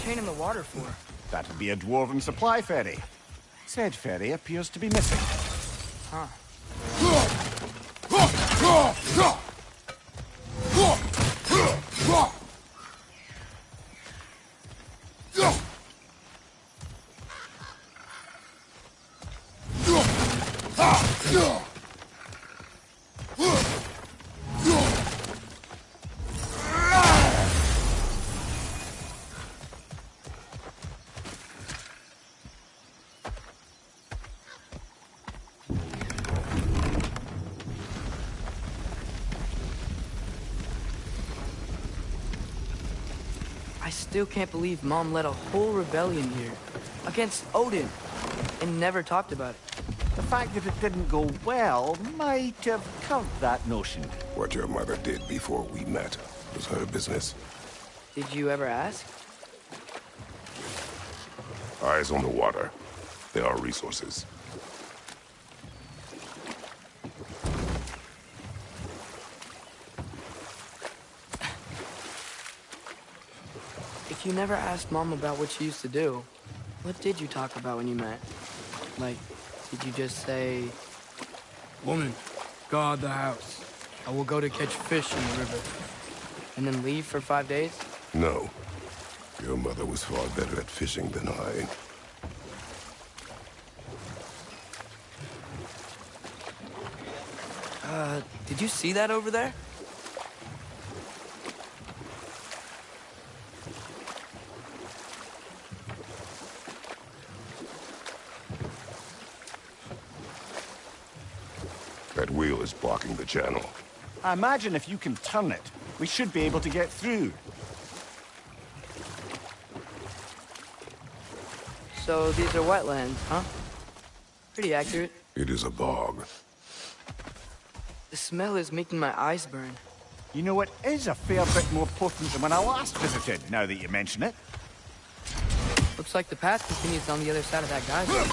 chain in the water for? That'd be a dwarven supply ferry. Said ferry appears to be missing. Huh. I still can't believe Mom led a whole rebellion here against Odin and never talked about it. The fact that it didn't go well might have covered that notion. What your mother did before we met was her business. Did you ever ask? Eyes on the water. There are resources. If you never asked Mom about what she used to do, what did you talk about when you met? Like, did you just say, "Woman, guard the house. I will go to catch fish in the river," and then leave for 5 days? No. Your mother was far better at fishing than I. Did you see that over there? That wheel is blocking the channel. I imagine if you can turn it, we should be able to get through. So these are wetlands, huh? Pretty accurate. It is a bog. The smell is making my eyes burn. You know, it is a fair bit more potent than when I last visited, now that you mention it. Looks like the path continues on the other side of that geyser.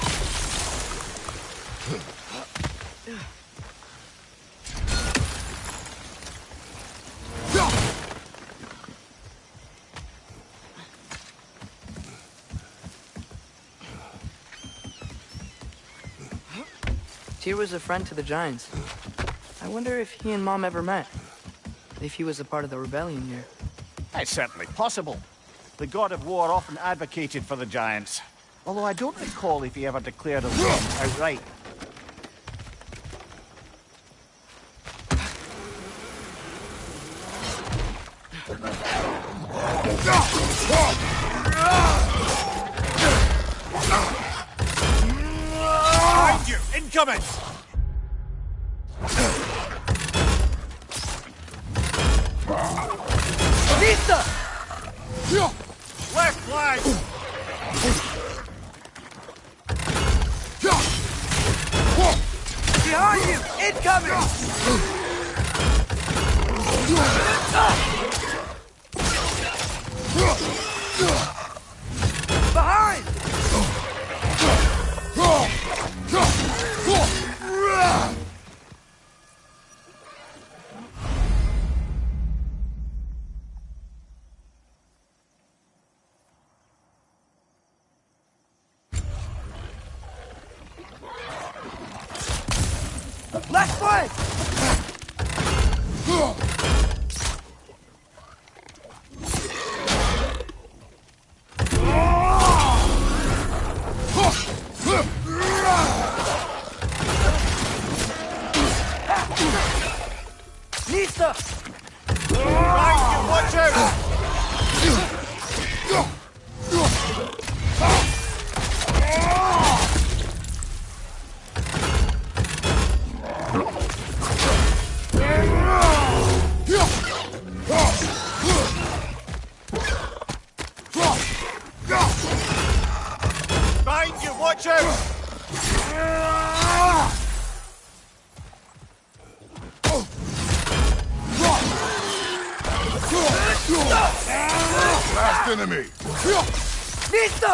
Tyr was a friend to the Giants. I wonder if he and Mom ever met. If he was a part of the rebellion here. It's certainly possible. The god of war often advocated for the Giants. Although I don't recall if he ever declared a war outright. Behind you! Incoming! Lisa! Left flank! Behind you! Incoming! Behind! Left foot! Lisa! Right, watch out! Behind you, watch out! Last enemy! Lisa!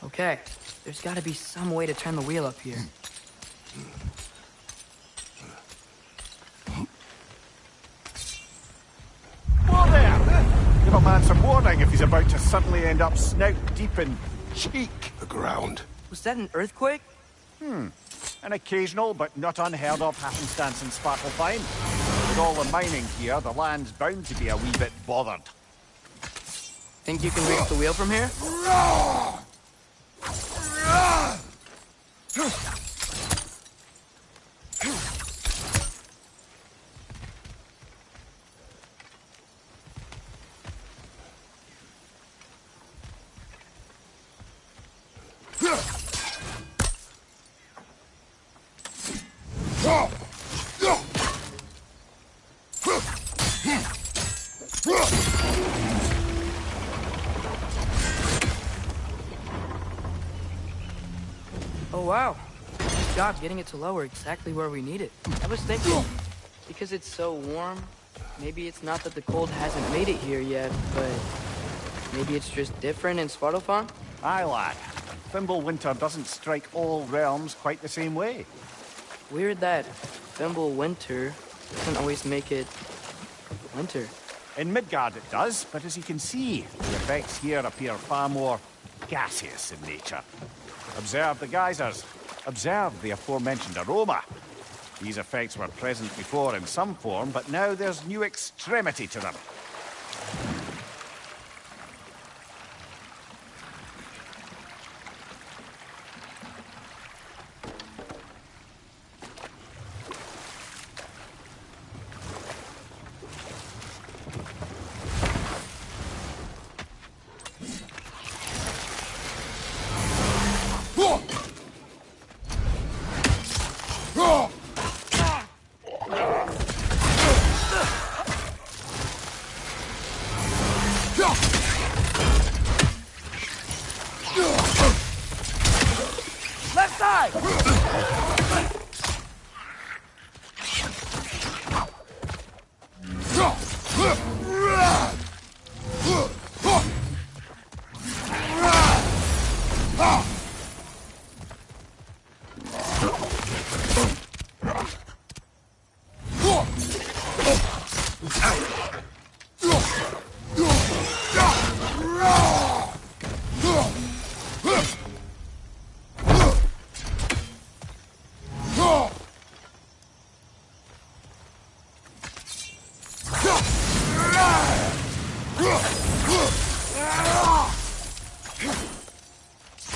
Okay, there's gotta be some way to turn the wheel up here. Whoa there! Give a man some warning if he's about to suddenly end up snout deep in cheek. The ground. Was that an earthquake? An occasional but not unheard of happenstance in Sparklefine. With all the mining here, the land's bound to be a wee bit bothered. Think you can reach the wheel from here? Oh, wow. Good job getting it to lower exactly where we need it. I was thinking, because it's so warm, maybe it's not that the cold hasn't made it here yet, but maybe it's just different in Svartalfheim? Aye, lad. Thimble winter doesn't strike all realms quite the same way. Weird that Thimble winter doesn't always make it winter. In Midgard it does, but as you can see, the effects here appear far more gaseous in nature. Observe the geysers. Observe the aforementioned aroma. These effects were present before in some form, but now there's new extremity to them. Left side!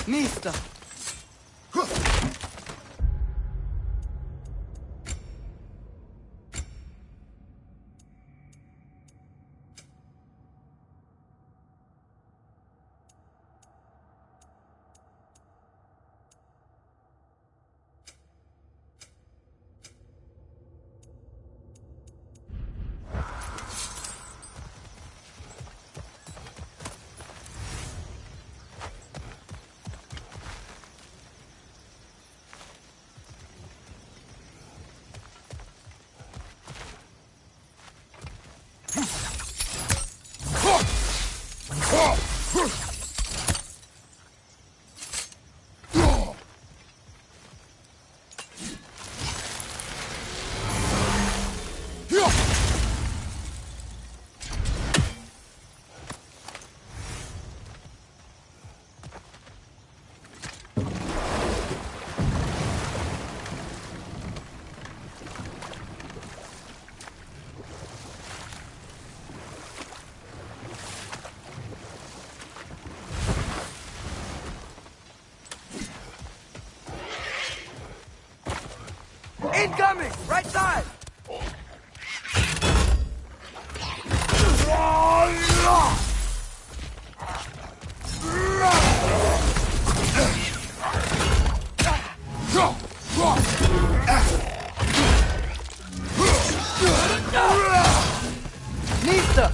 Mista! Incoming! Right side! Nista!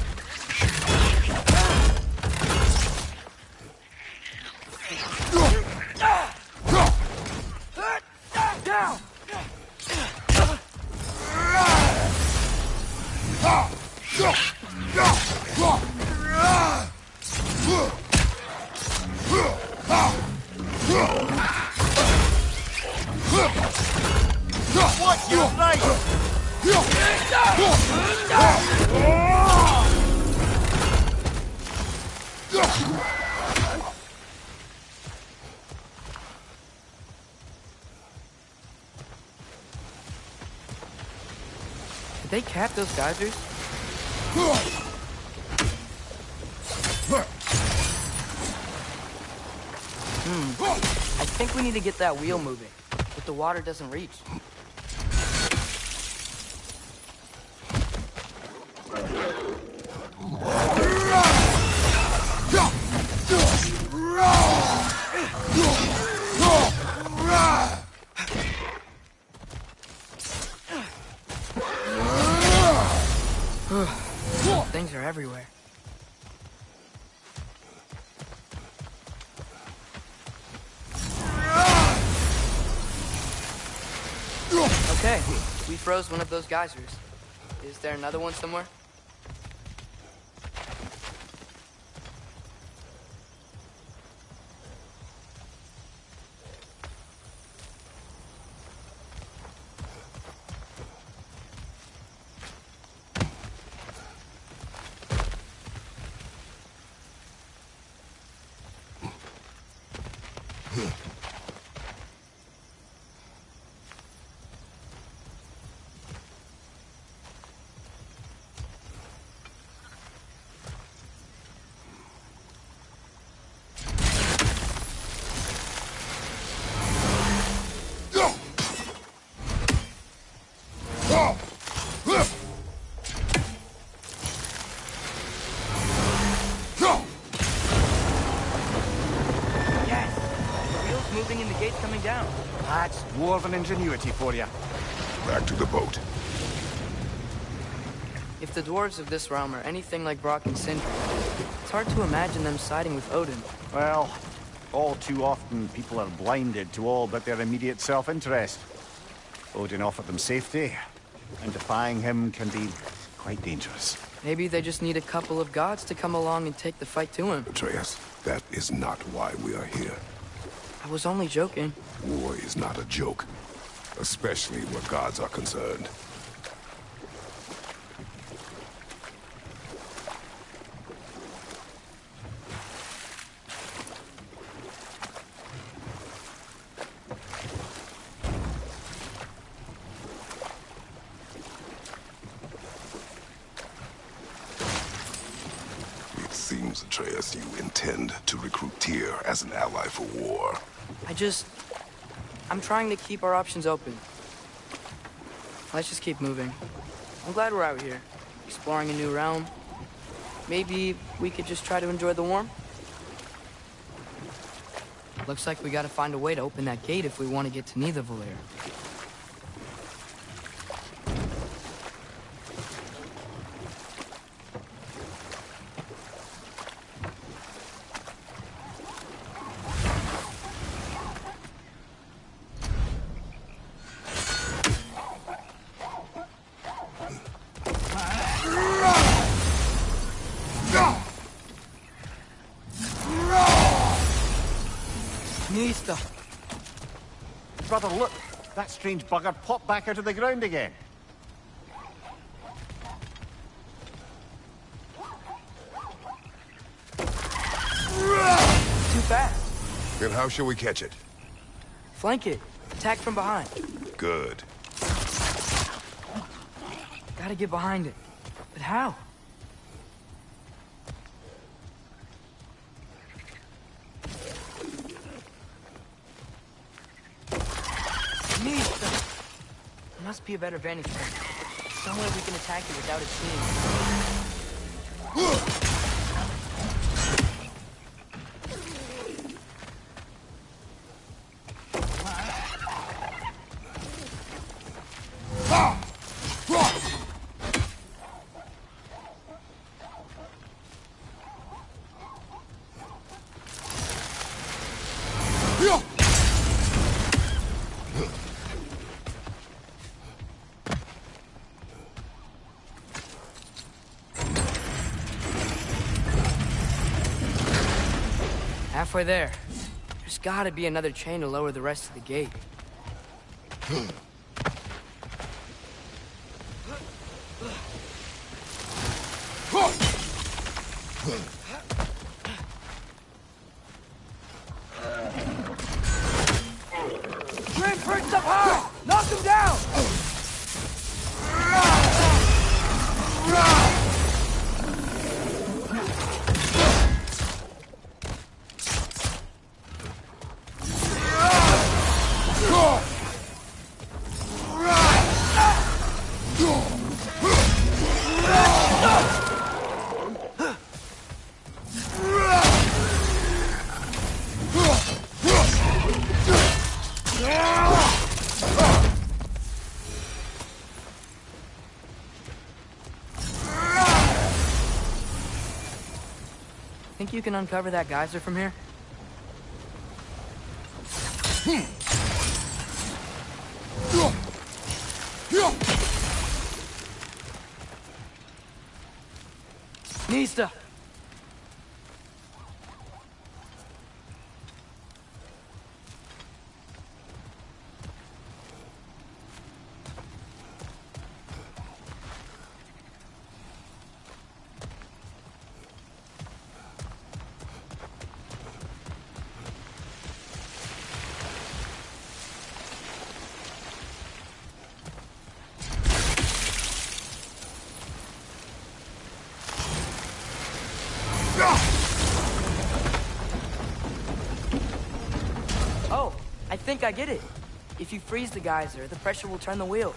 they cap those geysers? I think we need to get that wheel moving, but the water doesn't reach. Things are everywhere. Okay, we froze one of those geysers. Is there another one somewhere? Down. That's dwarven ingenuity for you. Back to the boat. If the dwarves of this realm are anything like Brock and Sindri, it's hard to imagine them siding with Odin. Well, all too often people are blinded to all but their immediate self-interest. Odin offered them safety, and defying him can be quite dangerous. Maybe they just need a couple of gods to come along and take the fight to him. Atreus, that is not why we are here. I was only joking. War is not a joke, especially where gods are concerned. It seems, Atreus, you intend to recruit Tyr as an ally for war. I'm trying to keep our options open. Let's just keep moving. I'm glad we're out here, exploring a new realm. Maybe we could just try to enjoy the warmth? Looks like we gotta find a way to open that gate if we want to get to Nidavellir. Brother, look! That strange bugger popped back out of the ground again. Too fast. Then how shall we catch it? Flank it. Attack from behind. Good. Gotta get behind it. But how? There must be a better vantage point. Somewhere we can attack it without it seeing. Halfway there. There's gotta be another chain to lower the rest of the gate. Grim perched up high! Knock him down! think you can uncover that geyser from here? Nista! Oh, I think I get it. If you freeze the geyser, the pressure will turn the wheel.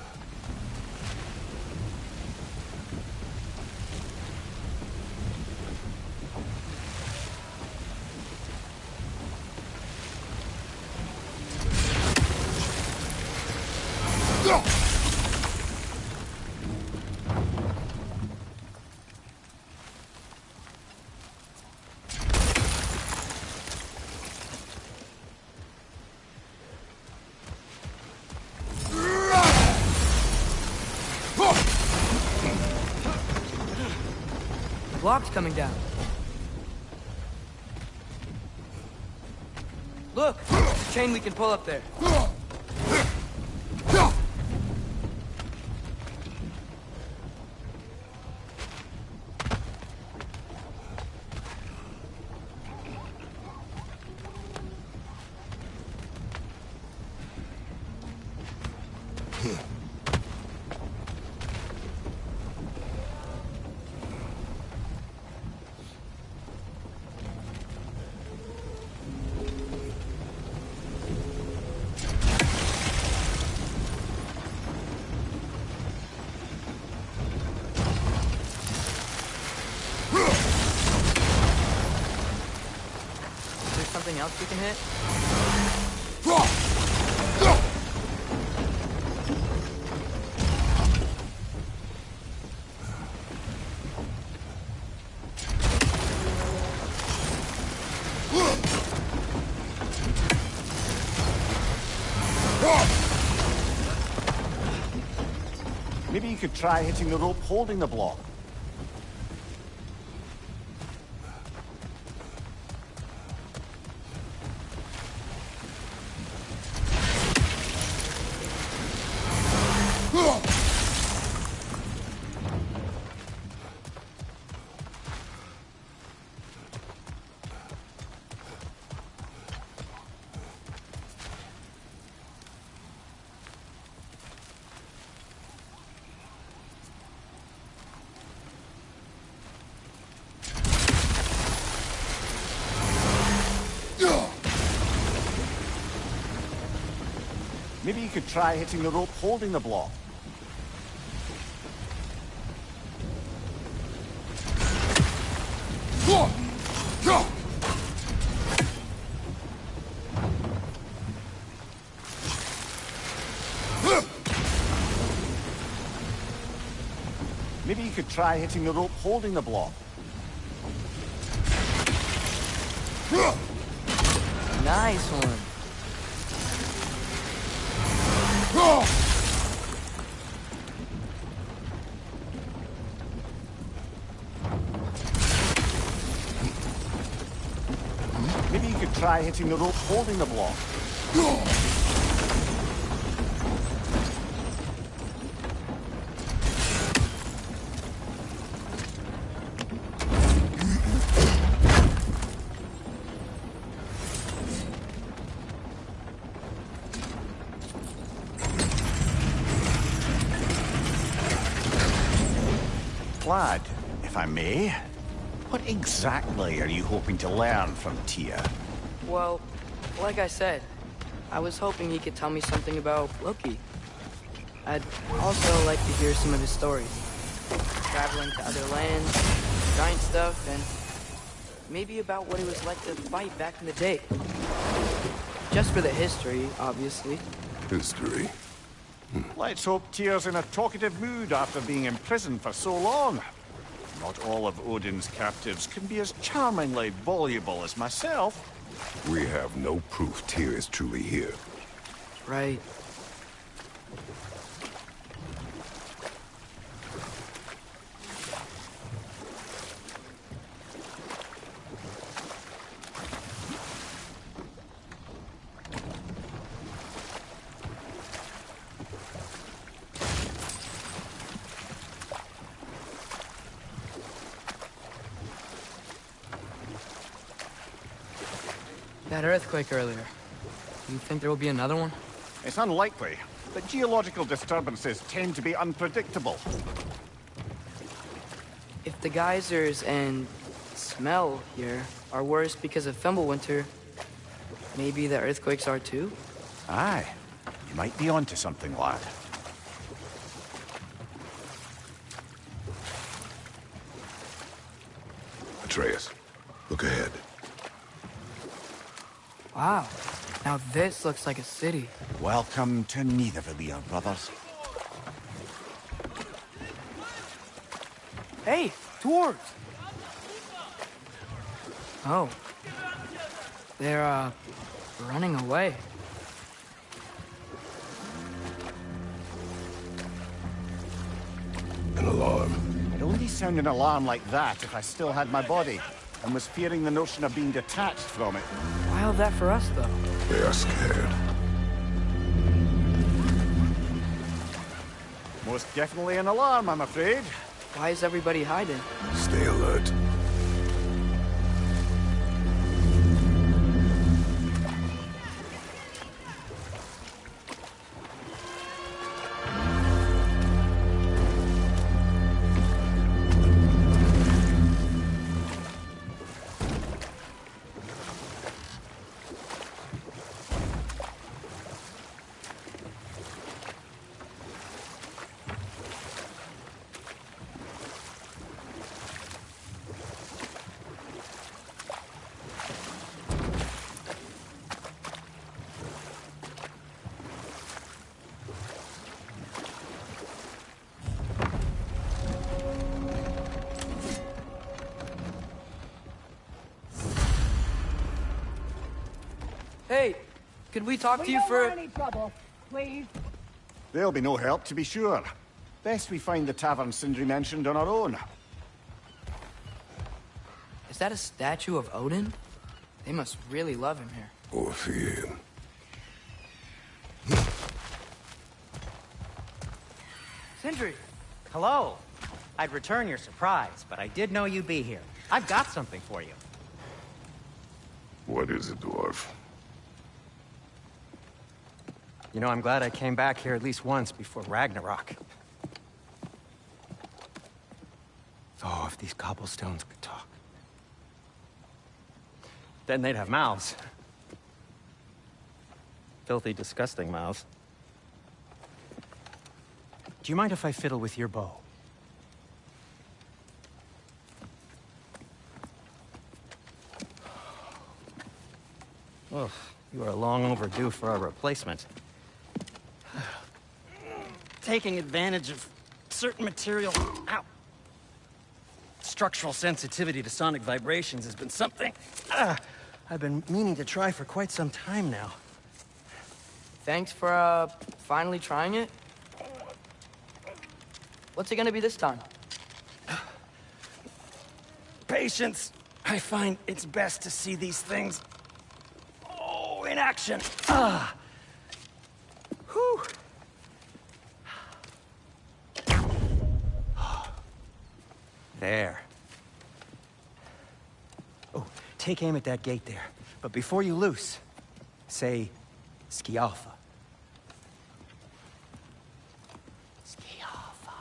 Block's coming down. Look! There's a chain we can pull up there. Something else we can hit? Maybe you could try hitting the rope holding the block. Maybe you could try hitting the rope holding the block. Maybe you could try hitting the rope holding the block. Nice one. Maybe you could try hitting the rope holding the block. Lad, if I may, what exactly are you hoping to learn from Tia? Well, like I said, I was hoping he could tell me something about Loki. I'd also like to hear some of his stories. Traveling to other lands, giant stuff, and maybe about what it was like to fight back in the day. Just for the history, obviously. History? Let's hope Tia's in a talkative mood after being imprisoned for so long. Not all of Odin's captives can be as charmingly voluble as myself. We have no proof Tyr is truly here. Right. That earthquake earlier. Do you think there will be another one? It's unlikely, but geological disturbances tend to be unpredictable. If the geysers and smell here are worse because of Fimbulwinter, maybe the earthquakes are too? Aye, you might be onto something, lad. Atreus, look ahead. Wow. Now this looks like a city. Welcome to Nidavellir, brothers. Hey, dwarves! Oh. They're, running away. An alarm. I'd only sound an alarm like that if I still had my body, and was fearing the notion of being detached from it. Why all that for us, though? They are scared. Most definitely an alarm, I'm afraid. Why is everybody hiding? Stay alert. Hey, could we talk to you don't for... want any trouble, please. There'll be no help, to be sure. Best we find the tavern Sindri mentioned on our own. Is that a statue of Odin? They must really love him here. Or fear him. Sindri! Hello. I'd return your surprise, but I did know you'd be here. I've got something for you. What is it, dwarf? You know, I'm glad I came back here at least once before Ragnarok. Oh, if these cobblestones could talk. Then they'd have mouths. Filthy, disgusting mouths. Do you mind if I fiddle with your bow? Ugh, you are long overdue for a replacement. Taking advantage of certain material... Ow! Structural sensitivity to sonic vibrations has been something I've been meaning to try for quite some time now. Thanks for, finally trying it. What's it gonna be this time? Patience. I find it's best to see these things... Oh, in action. Ah! Whew! There. Oh, take aim at that gate there. But before you loose, say, Skialfa. Skialfa.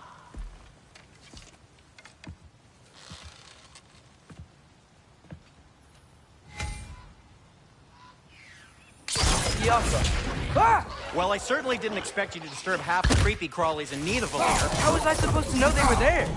Skialfa. Ah! Well, I certainly didn't expect you to disturb half the creepy crawlies in Nidavellir. How was I supposed to know they were there?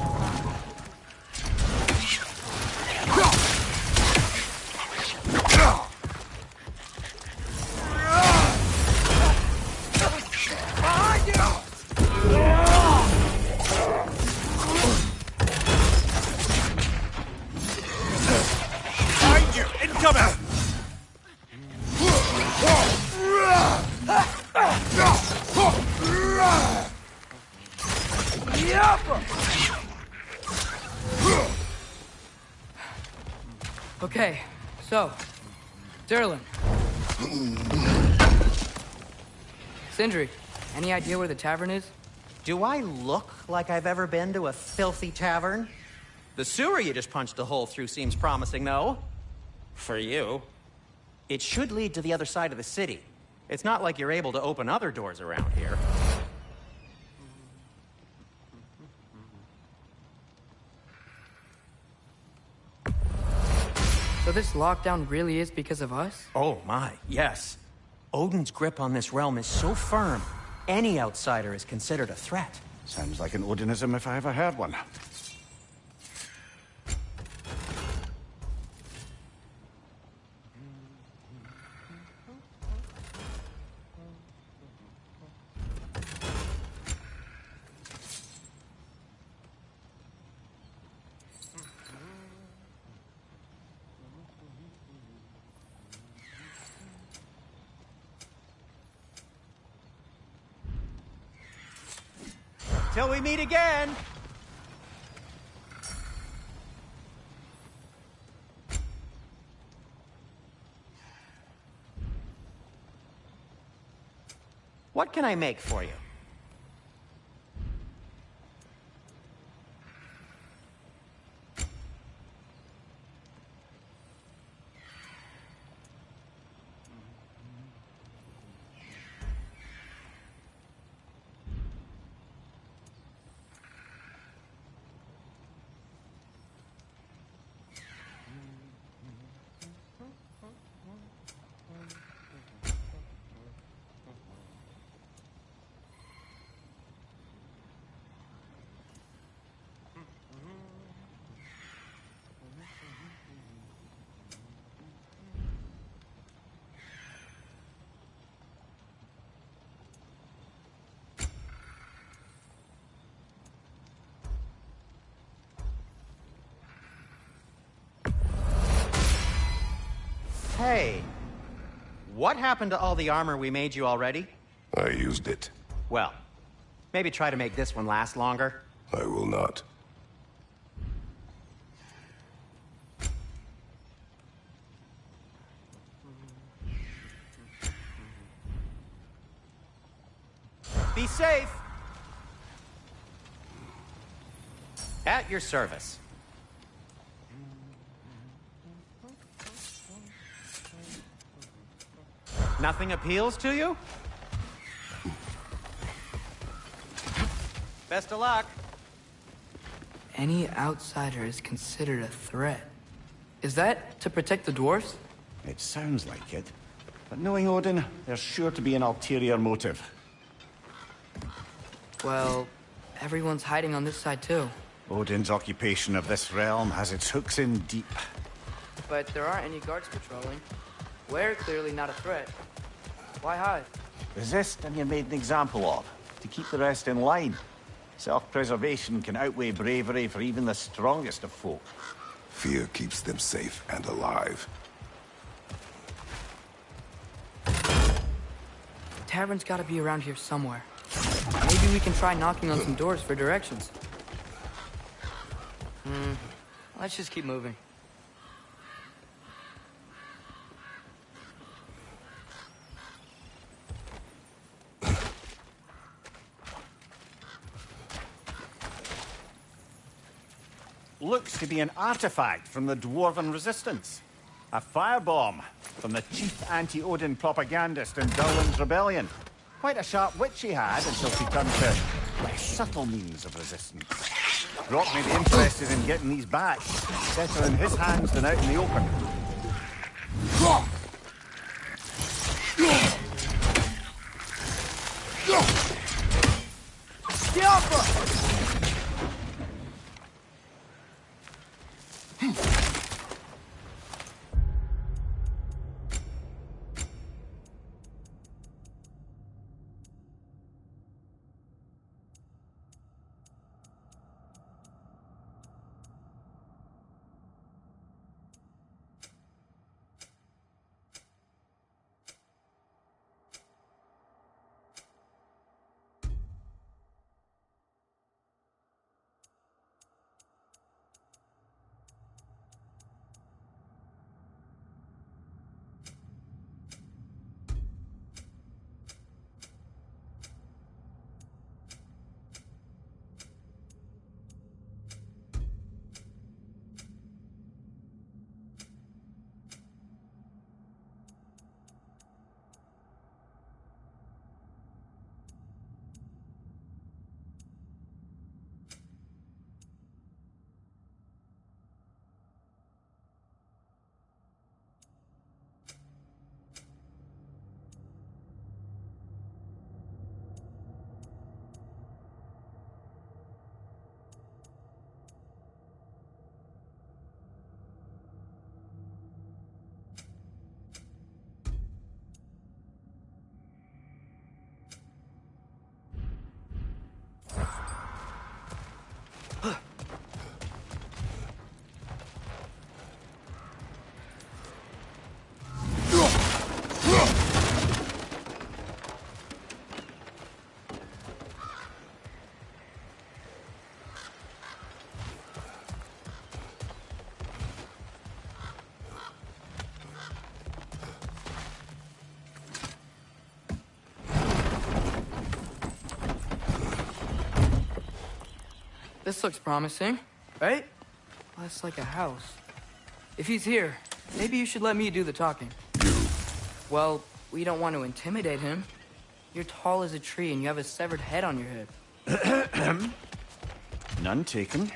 Okay, so, Derlin. Sindri, any idea where the tavern is? Do I look like I've ever been to a filthy tavern? The sewer you just punched a hole through seems promising, though. For you. It should lead to the other side of the city. It's not like you're able to open other doors around here. So this lockdown really is because of us? Oh my, yes. Odin's grip on this realm is so firm, any outsider is considered a threat. Sounds like an Odinism if I ever heard one. Till we meet again! What can I make for you? Hey, what happened to all the armor we made you already? I used it. Well, maybe try to make this one last longer. I will not. Be safe! At your service. Nothing appeals to you? Best of luck. Any outsider is considered a threat. Is that to protect the dwarves? It sounds like it. But knowing Odin, there's sure to be an ulterior motive. Well, everyone's hiding on this side too. Odin's occupation of this realm has its hooks in deep. But there aren't any guards patrolling. We're clearly not a threat. Why hide? Resist and you're made an example of, to keep the rest in line. Self-preservation can outweigh bravery for even the strongest of folk. Fear keeps them safe and alive. The tavern's gotta be around here somewhere. Maybe we can try knocking on some doors for directions. Let's just keep moving. Looks to be an artifact from the Dwarven Resistance. A firebomb from the chief anti-Odin propagandist in Durlin's rebellion. Quite a sharp wit she had until she turned to less subtle means of resistance. Brock made interested in getting these back. Better in his hands than out in the open. This looks promising, right? Well, that's like a house. If he's here, maybe you should let me do the talking. You? Well, we don't want to intimidate him. You're tall as a tree and you have a severed head on your head. None taken.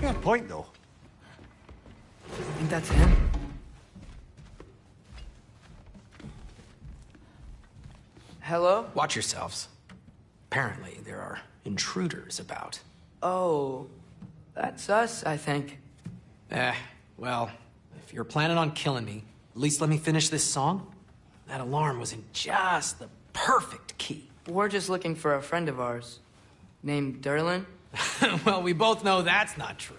Fair point, though. Think that's him? Hello? Watch yourselves. Apparently, there are intruders about. Oh, that's us, I think. Well, if you're planning on killing me, at least let me finish this song. That alarm was in just the perfect key. We're just looking for a friend of ours, named Derlin. Well, we both know that's not true.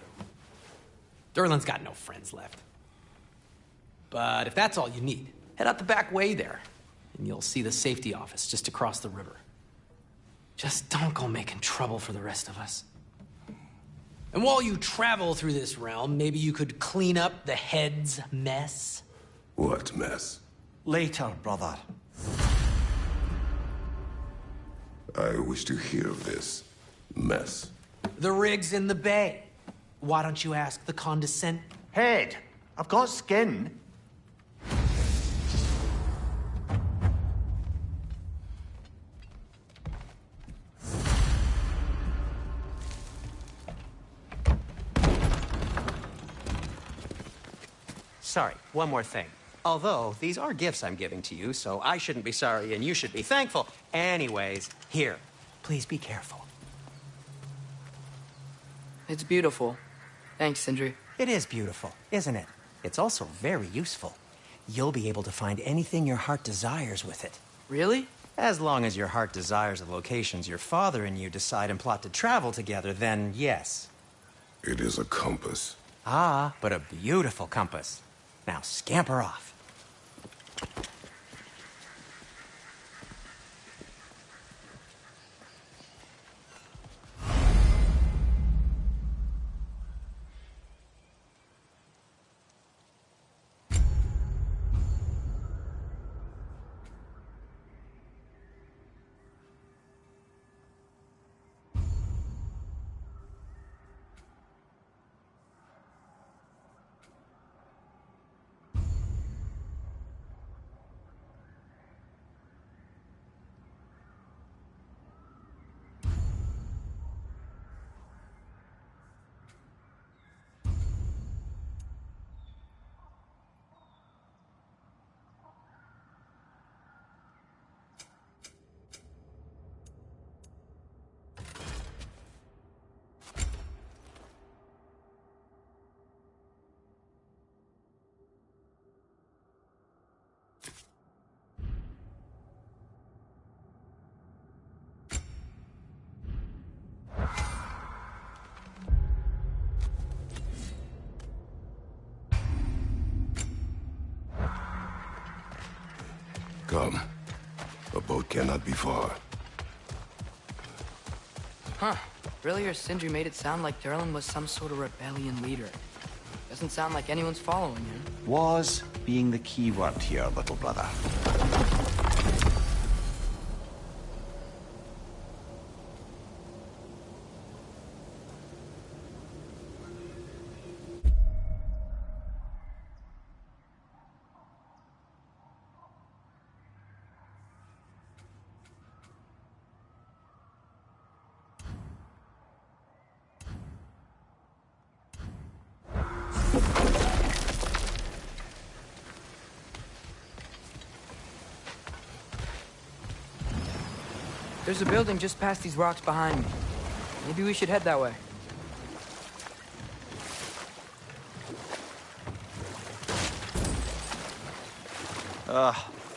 Derlin's got no friends left. But if that's all you need, head out the back way there, and you'll see the safety office just across the river. Just don't go making trouble for the rest of us. And while you travel through this realm, maybe you could clean up the head's mess? What mess? Later, brother. I wish to hear of this mess. The rig's in the bay. Why don't you ask the condescend? Head! I've got skin. Sorry, one more thing. Although, these are gifts I'm giving to you, so I shouldn't be sorry and you should be thankful. Anyways, here, please be careful. It's beautiful. Thanks, Sindri. It is beautiful, isn't it? It's also very useful. You'll be able to find anything your heart desires with it. Really? As long as your heart desires the locations your father and you decide and plot to travel together, then yes. It is a compass. Ah, but a beautiful compass. Now scamper off. Come. A boat cannot be far. Huh. Earlier, Sindri made it sound like Derlin was some sort of rebellion leader. Doesn't sound like anyone's following him. Was being the key word here, little brother. There's a building just past these rocks behind me. Maybe we should head that way.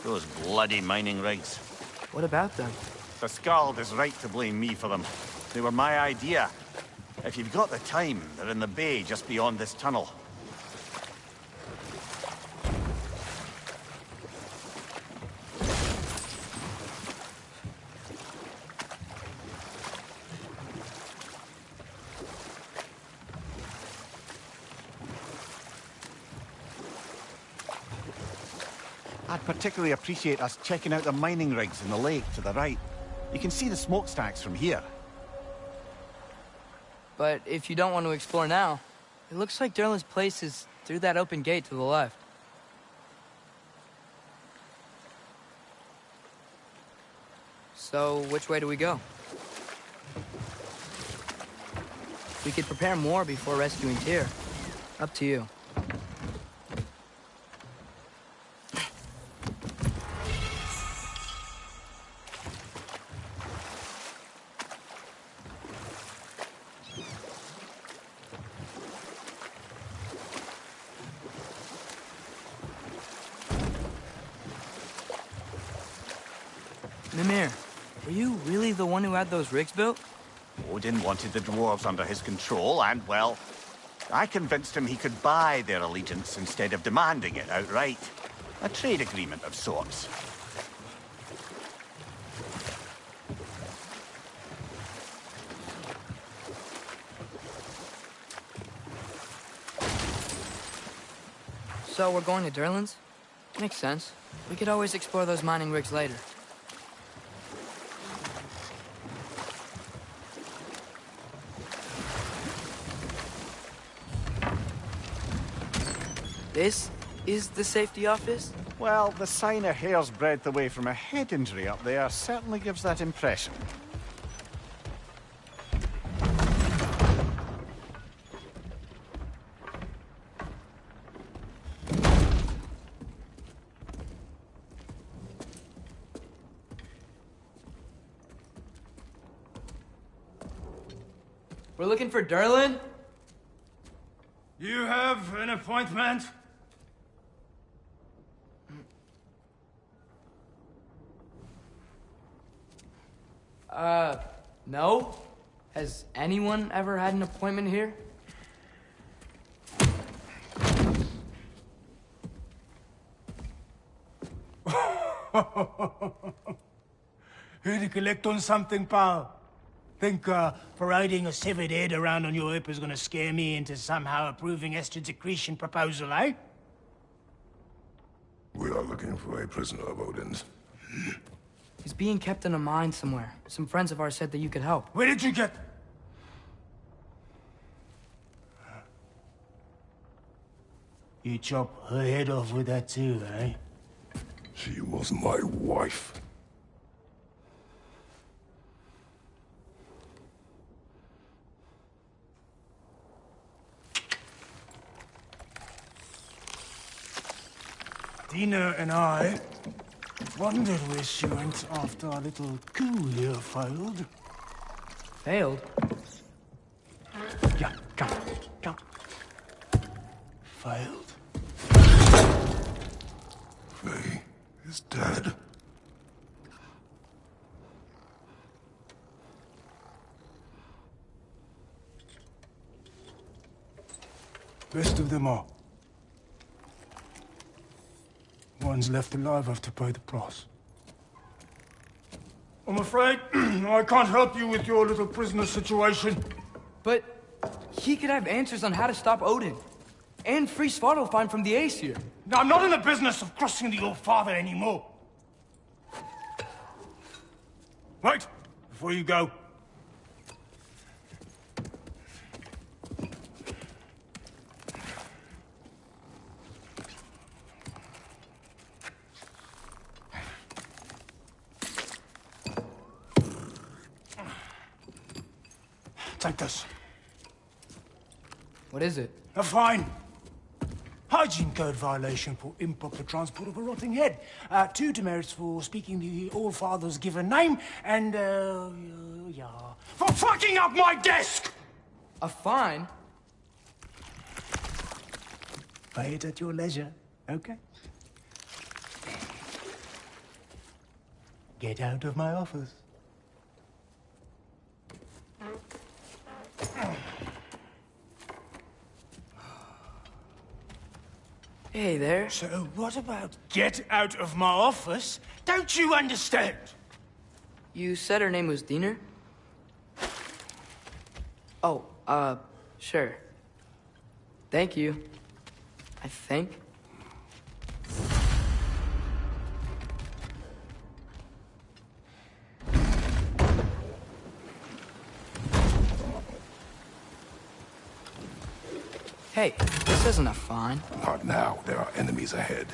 Those bloody mining rigs. What about them? The Skald is right to blame me for them. They were my idea. If you've got the time, they're in the bay just beyond this tunnel. I'd particularly appreciate us checking out the mining rigs in the lake to the right. You can see the smokestacks from here. But if you don't want to explore now, it looks like Derlin's place is through that open gate to the left. So, which way do we go? We could prepare more before rescuing Tyr. Up to you. Mimir, were you really the one who had those rigs built? Odin wanted the dwarves under his control, and, well, I convinced him he could buy their allegiance instead of demanding it outright. A trade agreement of sorts. So we're going to Derlin's? Makes sense. We could always explore those mining rigs later. This is the safety office? Well, the sign a hair's breadth away from a head injury up there certainly gives that impression. We're looking for Derlin? You have an appointment? No? Has anyone ever had an appointment here? Here to collect on something, pal? Think, parading a severed head around on your hip is gonna scare me into somehow approving Estrid's accretion proposal, eh? We are looking for a prisoner of Odin's. He's being kept in a mine somewhere. Some friends of ours said that you could help. Where did you get... You chop her head off with that too, eh? She was my wife. Dina and I wondered where she went after our little coup here failed. Failed? Yeah, come. Failed. Faye is dead. Best of them all. One's left alive have to pay the price. I'm afraid I can't help you with your little prisoner situation. But he could have answers on how to stop Odin. And free Svartalfheim from the Aesir. Now, I'm not in the business of crossing the old father anymore. Right, before you go. Take this. What is it? A fine. Hygiene code violation for improper transport of a rotting head. 2 demerits for speaking the All-Father's given name, and, yeah... for fucking up my desk! A fine? Pay it at your leisure, okay? Get out of my office. Hey there. So what about get out of my office? Don't you understand? You said her name was Diener? Oh, sure. Thank you. I think. Hey, this isn't a fine. Not now. There are enemies ahead.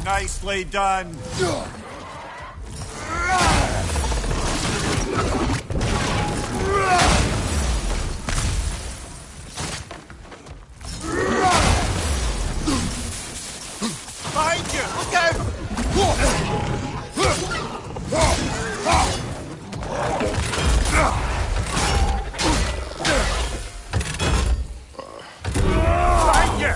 Nicely done. Behind you! Look out! Behind you!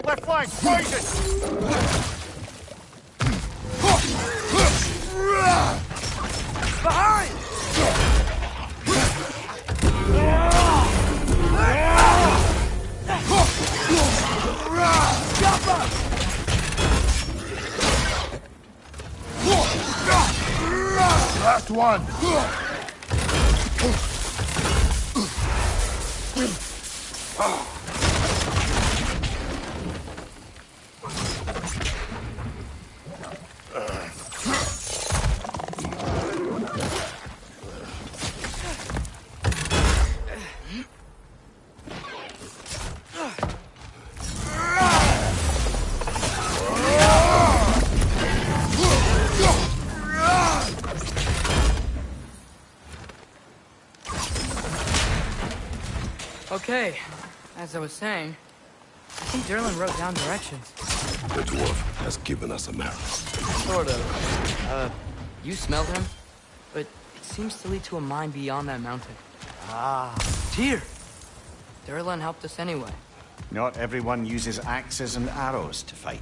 Left flank, poison! Behind! Last one! Okay, as I was saying, I think Derlin wrote down directions. The dwarf has given us a map. Sort of. You smelled him? But it seems to lead to a mine beyond that mountain. Ah. Tyr! Derlin helped us anyway. Not everyone uses axes and arrows to fight.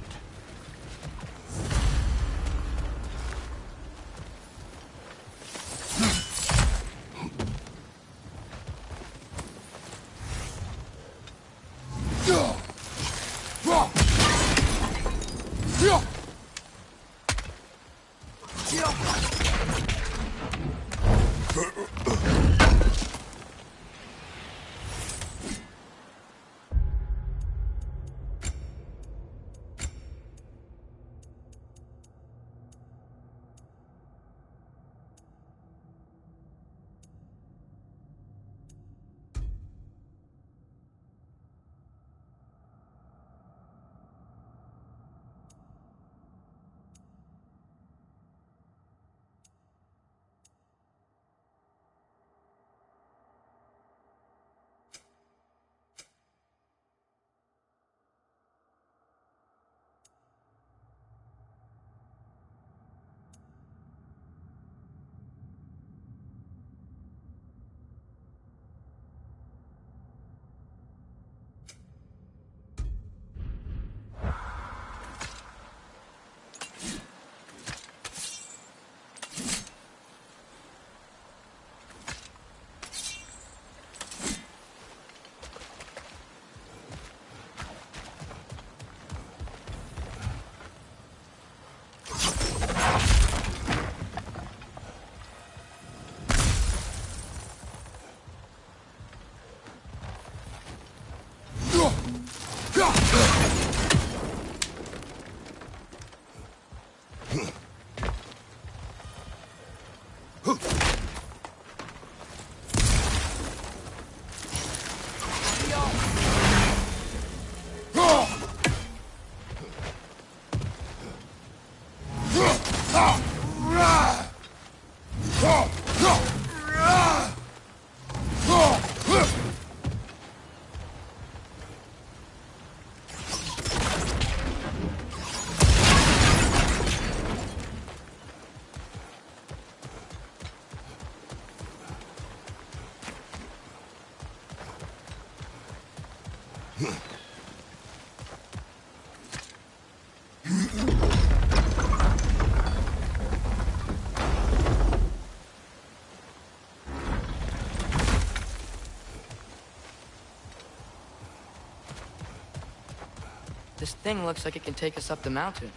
This thing looks like it can take us up the mountain.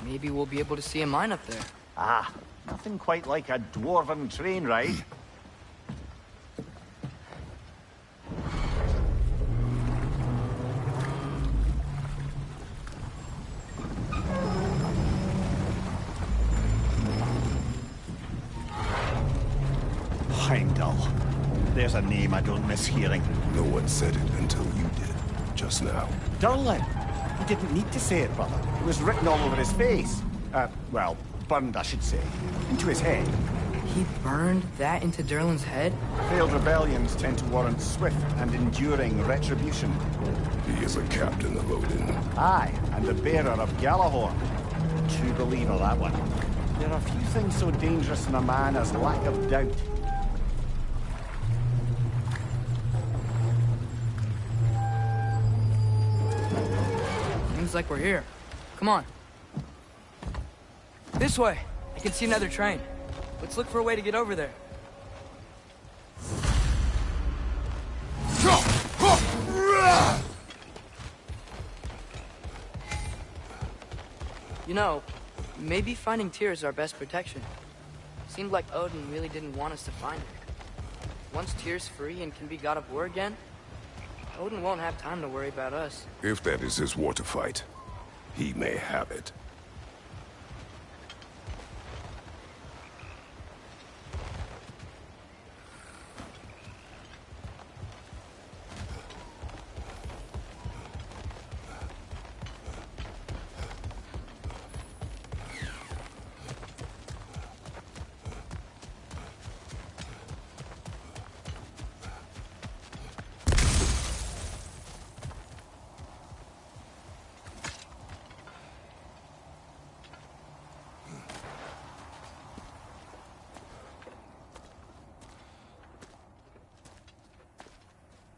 Maybe we'll be able to see a mine up there. Ah, nothing quite like a dwarven train ride. Heimdall. There's a name I don't miss hearing. No one said it until you did, just now. Durlin. He didn't need to say it, brother. It was written all over his face. Well, burned, I should say. Into his head. He burned that into Durlin's head? Failed rebellions tend to warrant swift and enduring retribution. He is a captain of Odin. Aye, and the bearer of Gjallarhorn. True believer, that one. There are few things so dangerous in a man as lack of doubt. Seems like we're here. Come on. This way. I can see another train. Let's look for a way to get over there. You know, maybe finding Tyr is our best protection. Seemed like Odin really didn't want us to find it. Once Tyr's free and can be god of war again, Odin won't have time to worry about us. If that is his war to fight, he may have it.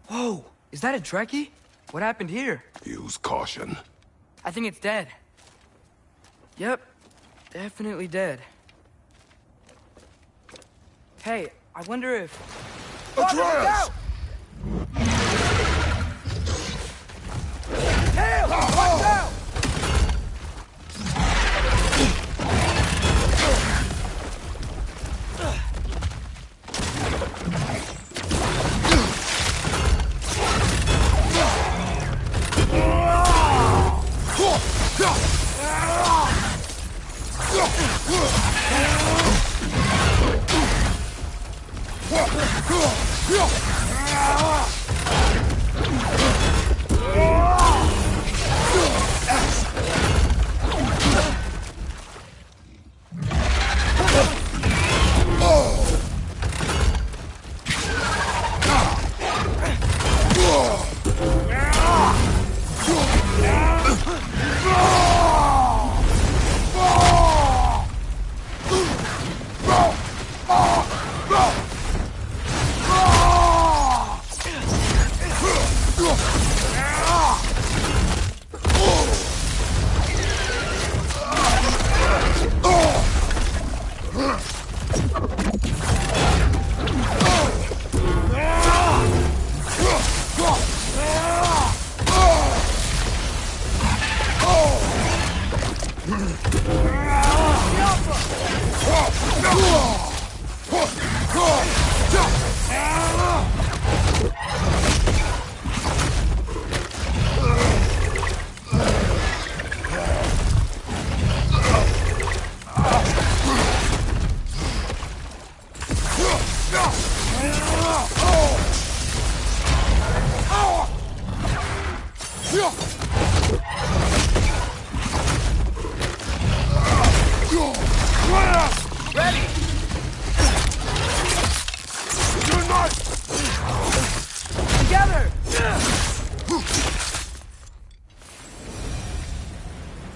Whoa! Is that a Trekkie? What happened here? Use caution. I think it's dead. Yep. Definitely dead. Hey, I wonder if... Atreus! Tail! Watch out!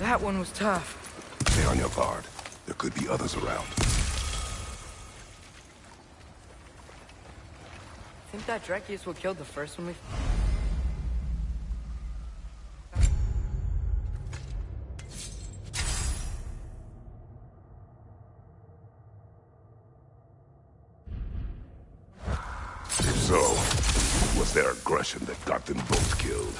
That one was tough. Stay on your guard. There could be others around. Think that Trekkie is what killed the first one we... their aggression that got them both killed.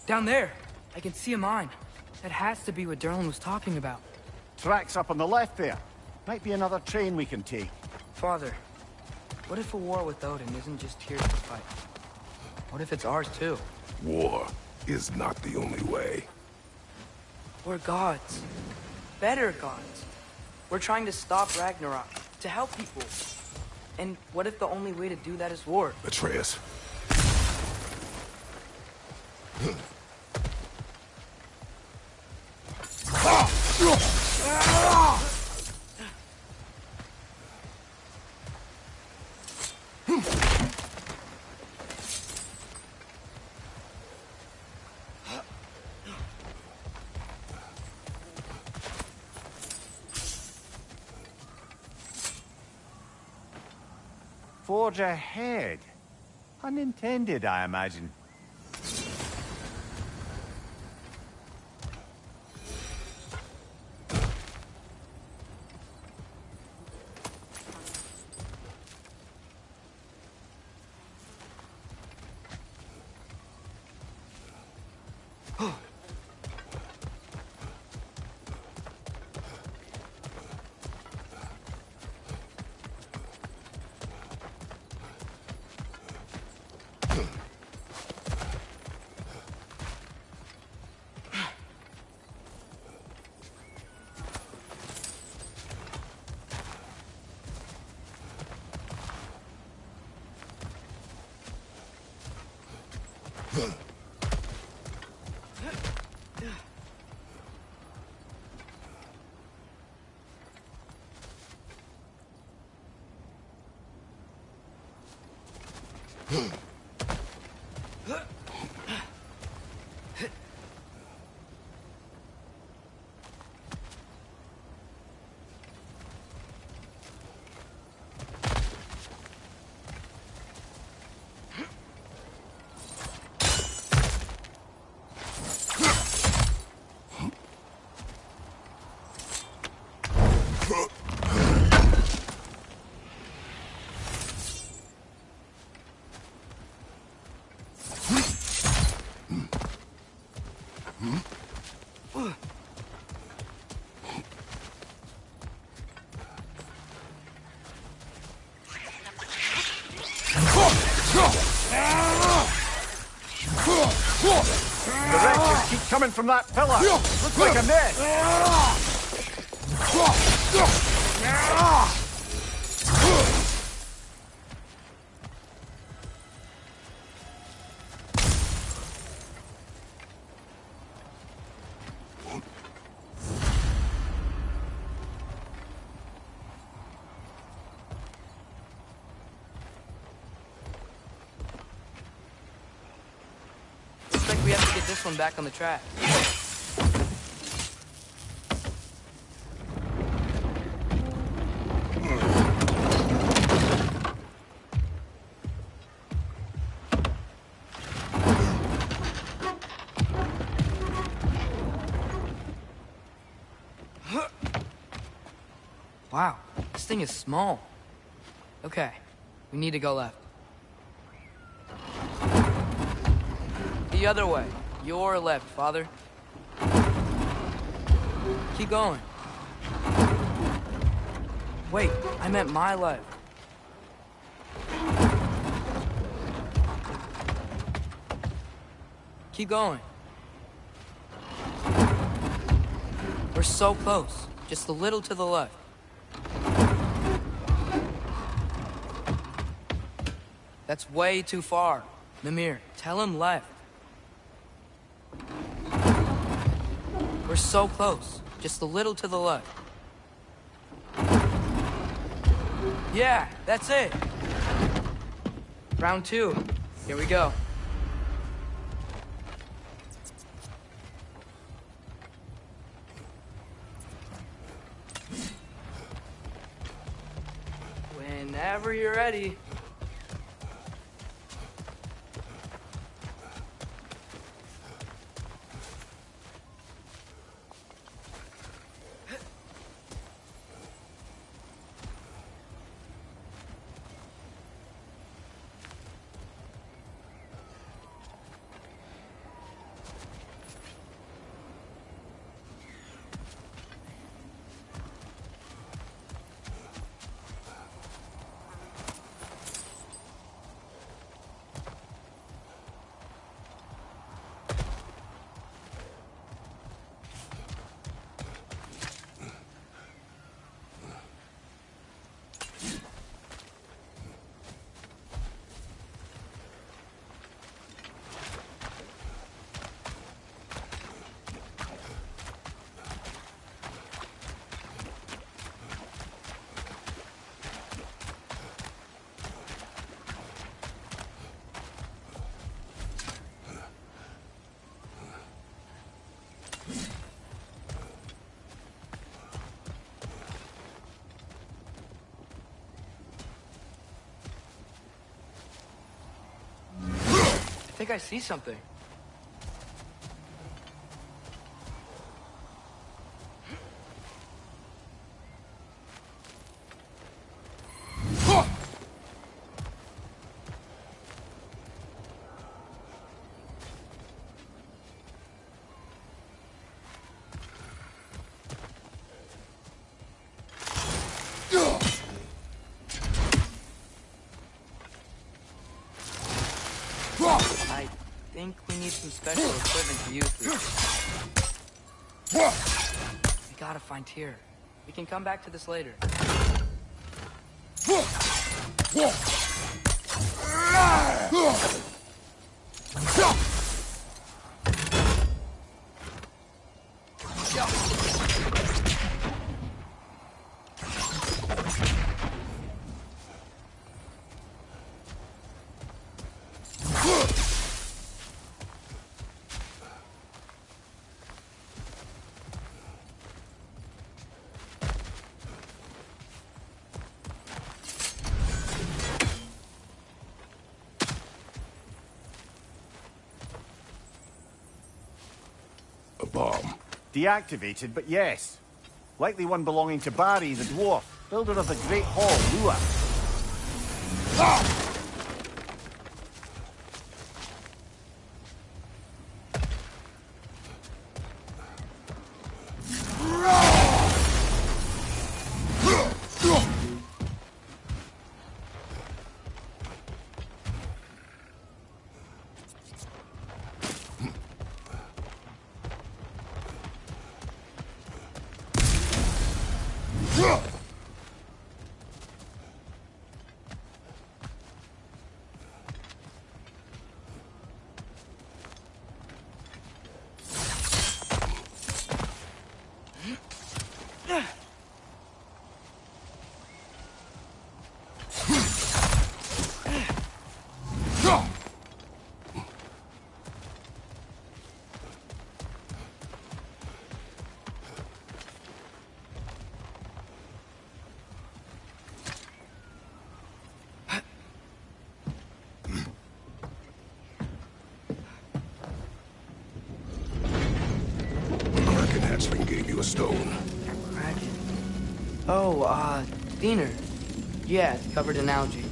Down there, I can see a mine. That has to be what Derlin was talking about. Tracks up on the left there. Might be another train we can take. Father, what if a war with Odin isn't just here to fight? What if it's ours too? War is not the only way. We're gods. Better gods. We're trying to stop Ragnarok, to help people. And what if the only way to do that is war? Atreus. Forge ahead. Unintended, I imagine. The wretches keep coming from that pillar. Looks like a nest. Looks like we have to get this one back on the track. Wow, this thing is small. Okay, we need to go left. The other way. Your left, Father. Keep going. Wait, I meant my left. Keep going. We're so close. Just a little to the left. That's way too far. Mimir, tell him left. We're so close. Just a little to the left. Yeah, that's it. Round 2. Here we go. Whenever you're ready. I think I see something. I think we need some special equipment to use this. We gotta find Tyr. We can come back to this later. A bomb. Deactivated, but yes. Likely one belonging to Barry, the dwarf, builder of the Great Hall, Lua. Kraken hatchling gave you a stone. Kraken. Oh, Diener. Yeah, it's covered in algae.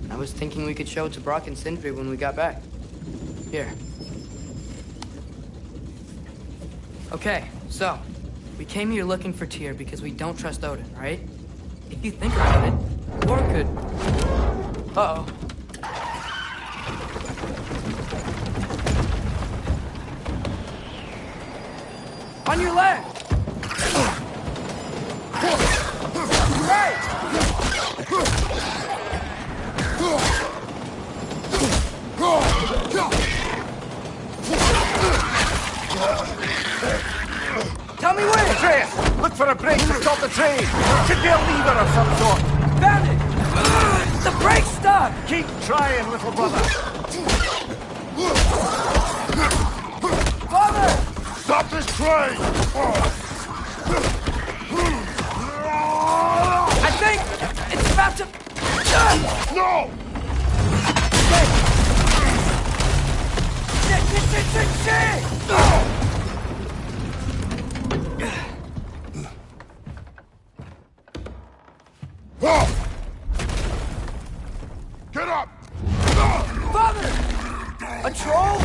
I was thinking we could show it to Brock and Sindri when we got back. Here. Okay, so, we came here looking for Tyr because we don't trust Odin, right? If you think about it, Thor could... Uh-oh. On your left! Right! me way! Atreus, look for a brake to stop the train! There should be a lever of some sort! Found it! The brake's stuck! Keep trying, little brother! Father! Stop this train! I think it's about to... No! Shit! Get up! Father! A troll?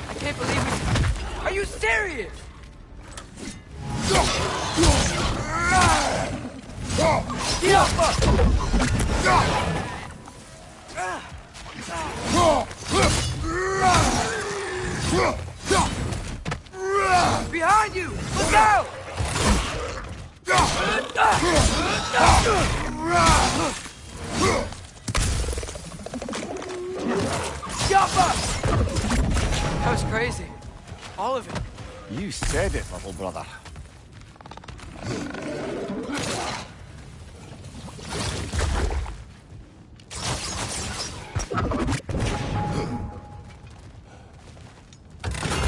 I can't believe it. Are you serious? Behind you! Look out! That was crazy. All of it. You said it, little brother.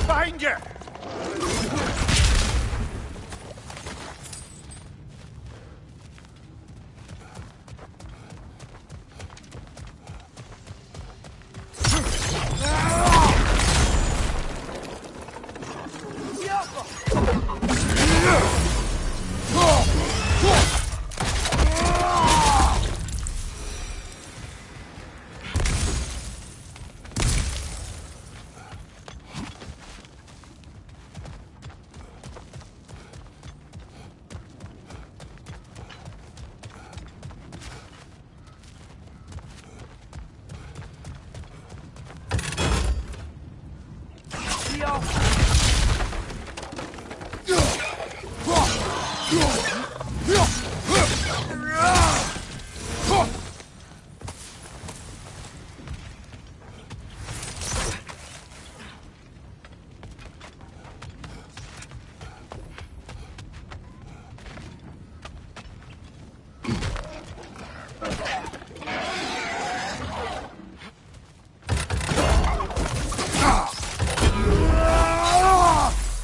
Behind you!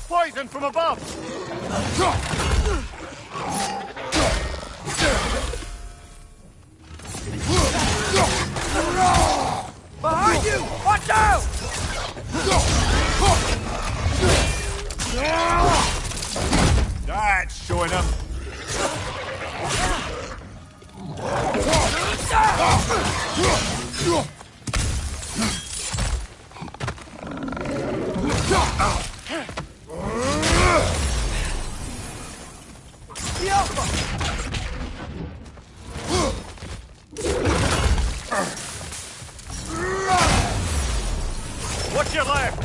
Poison from above! Behind you! Watch out! That's showing him. What's your left?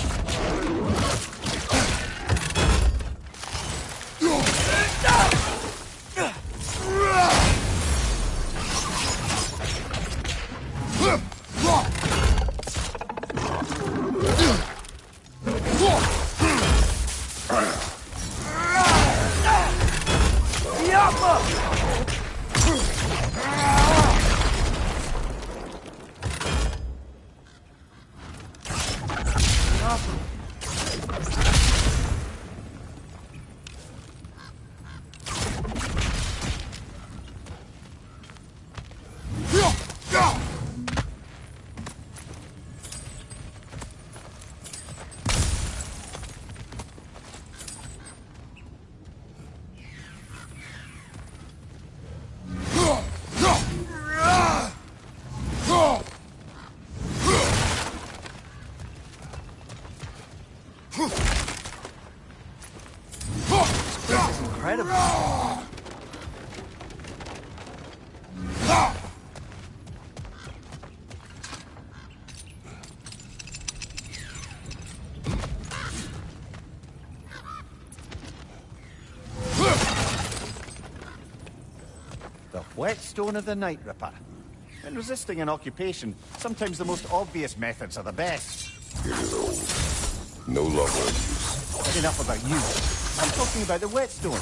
Whetstone of the Night Ripper. In resisting an occupation, sometimes the most obvious methods are the best. It is old. No longer of use. Enough about you. I'm talking about the whetstone.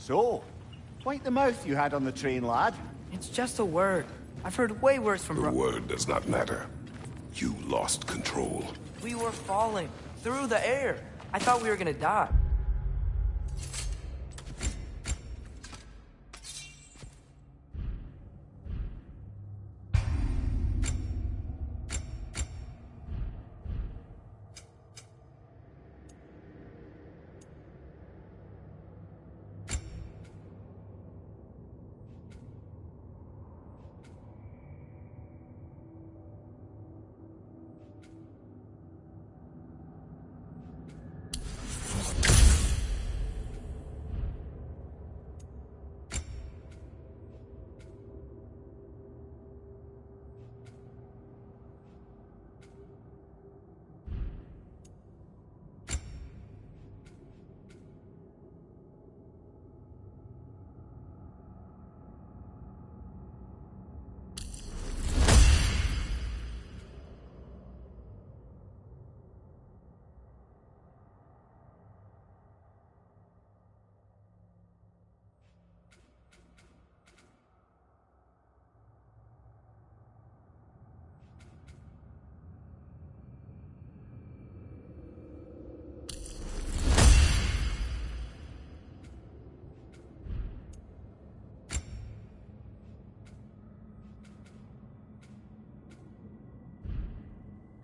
So, point the mouth you had on the train, lad. It's just a word. I've heard way worse from The word does not matter. You lost control. We were falling through the air. I thought we were gonna die.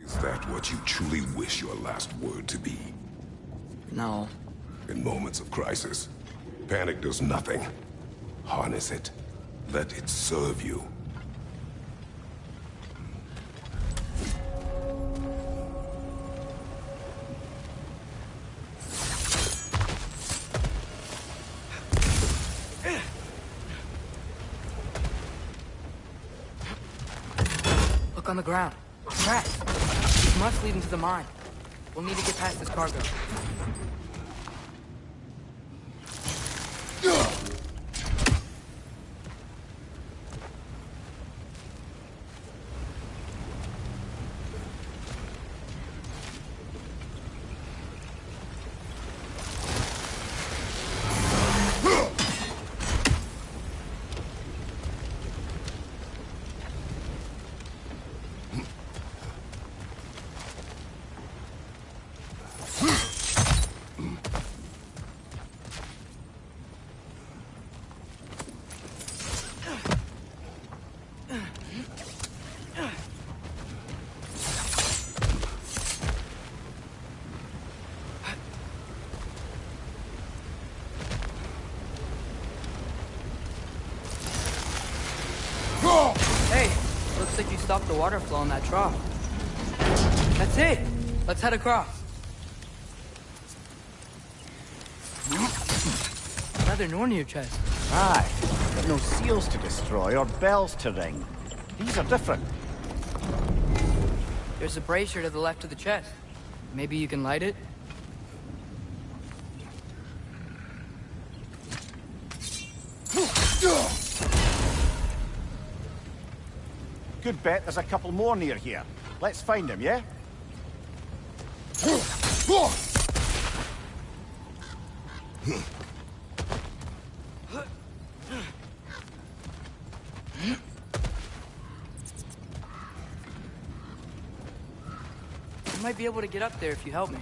Is that what you truly wish your last word to be? No. In moments of crisis, panic does nothing. Harness it. Let it serve you. Look on the ground. Tracks. These must lead into the mine. We'll need to get past this cargo. Hey, looks like you stopped the water flow in that trough. That's it. Let's head across. Another Nornir chest. Aye, but no seals to destroy or bells to ring. These are different. There's a brazier to the left of the chest. Maybe you can light it? Good bet there's a couple more near here. Let's find them, yeah? I might be able to get up there if you help me.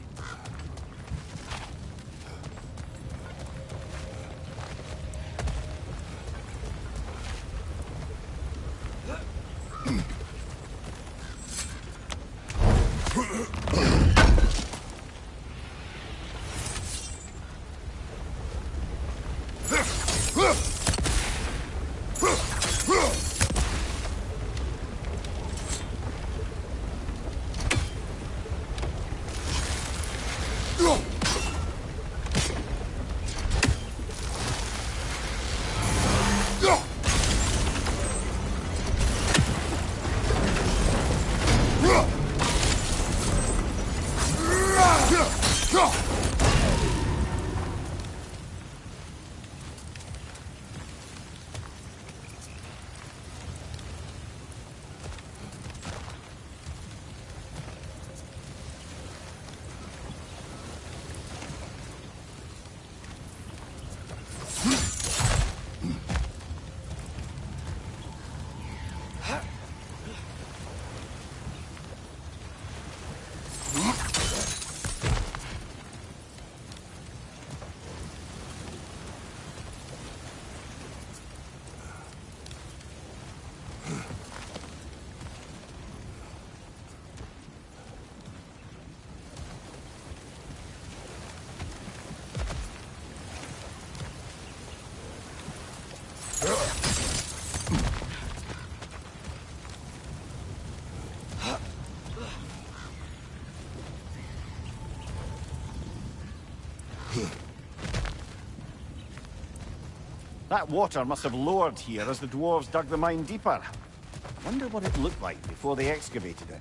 That water must have lowered here as the dwarves dug the mine deeper. I wonder what it looked like before they excavated it.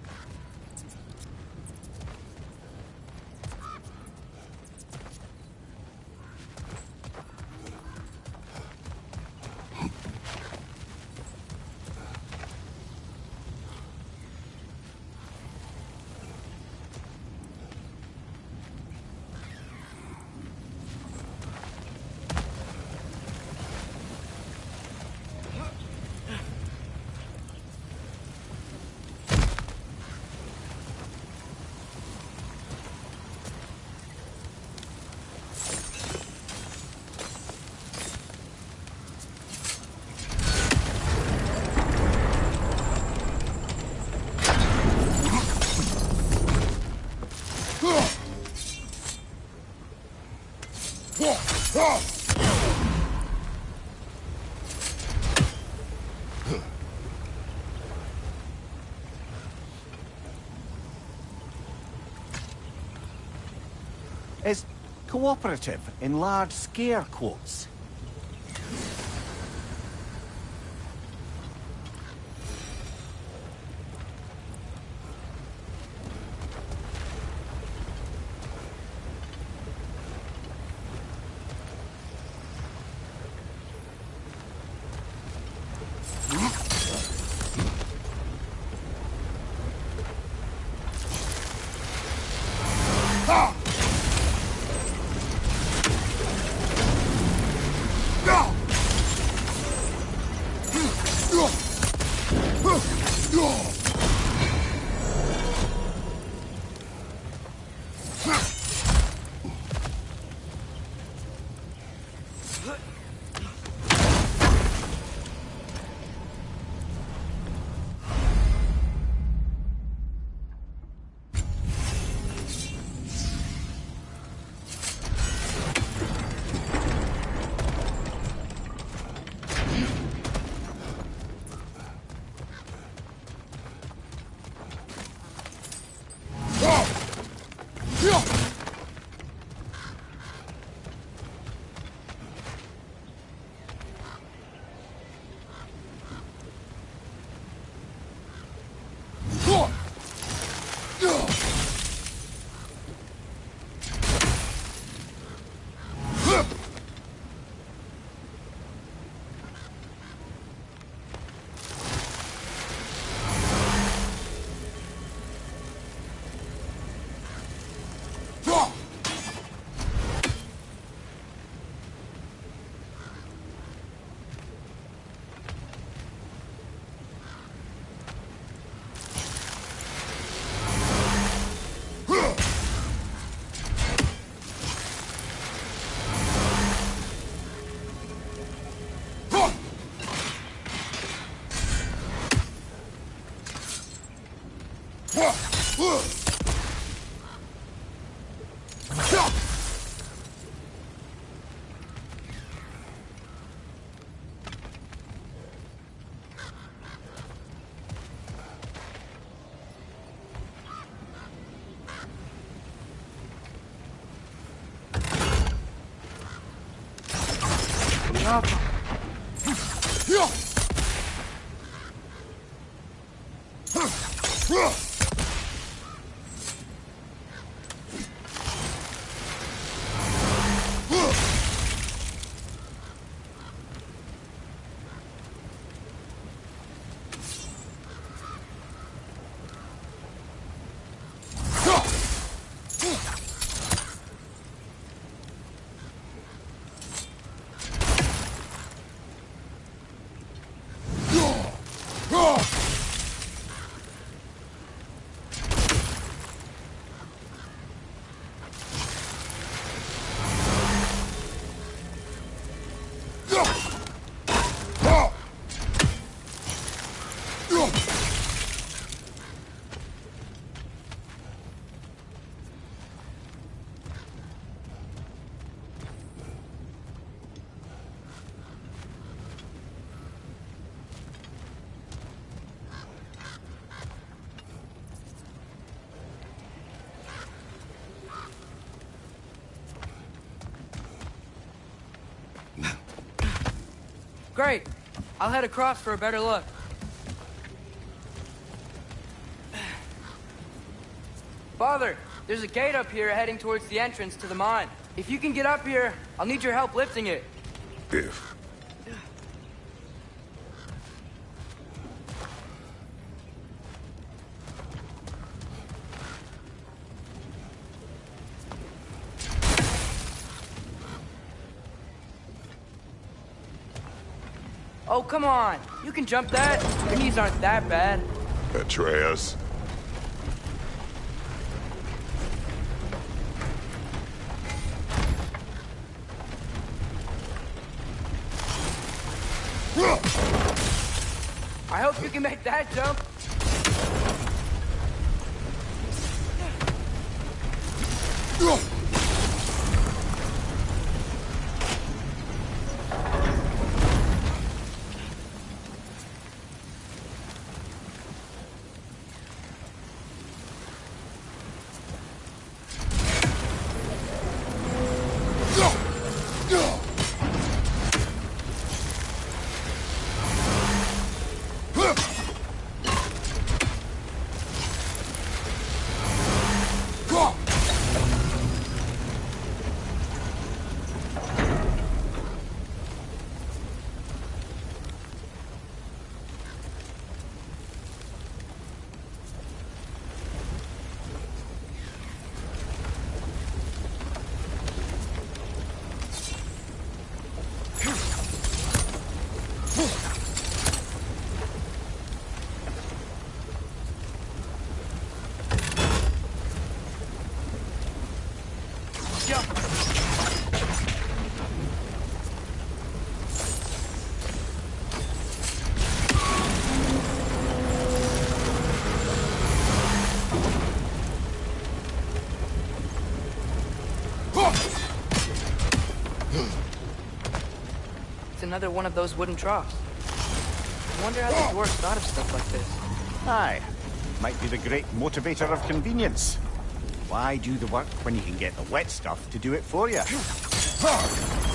Is cooperative in large scare quotes. Great. I'll head across for a better look. Father, there's a gate up here heading towards the entrance to the mine. If you can get up here, I'll need your help lifting it. If. Oh, come on. You can jump that. Your knees aren't that bad. Atreus. I hope you can make that jump. It's another one of those wooden troughs. I wonder how the dwarves thought of stuff like this. Aye. Might be the great motivator of convenience. Why do the work when you can get the wet stuff to do it for you? Sure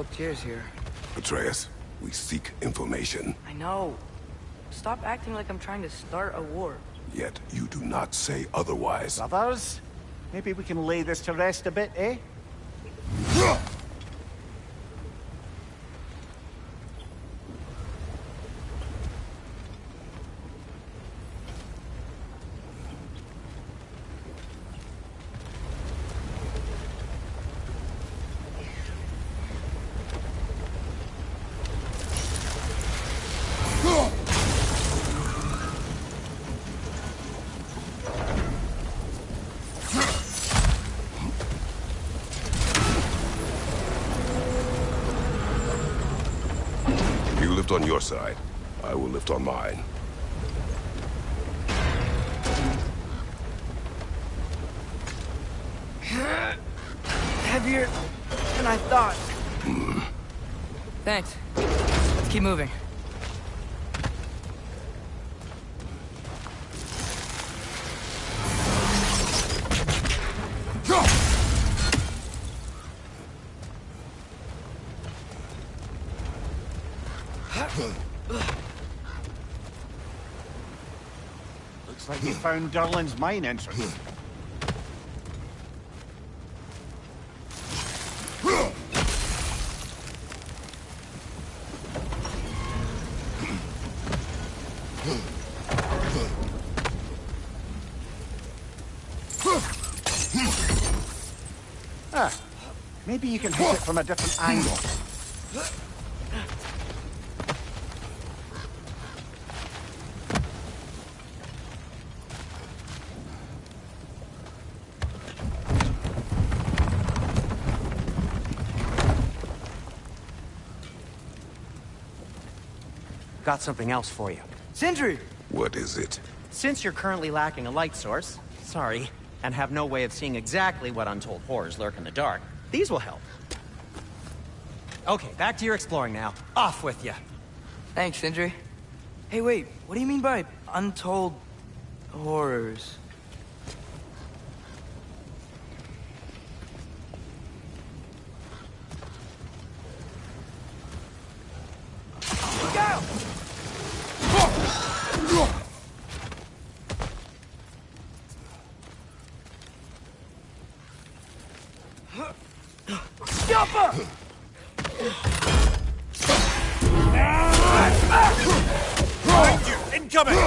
hope Tyr's here. Atreus, we seek information. I know. Stop acting like I'm trying to start a war. Yet you do not say otherwise. Brothers, maybe we can lay this to rest a bit, eh? You lift on your side. I will lift on mine. Heavier than I thought. Thanks. Let's keep moving. Looks like you found Durlin's mine entrance. Maybe you can hit it from a different angle. Got something else for you. Sindri! What is it? Since you're currently lacking a light source, sorry, and have no way of seeing exactly what untold horrors lurk in the dark, these will help. Okay, back to your exploring now. Off with you. Thanks, Sindri. Hey, wait, what do you mean by untold horrors? Go! Jumper! Behind you! Incoming!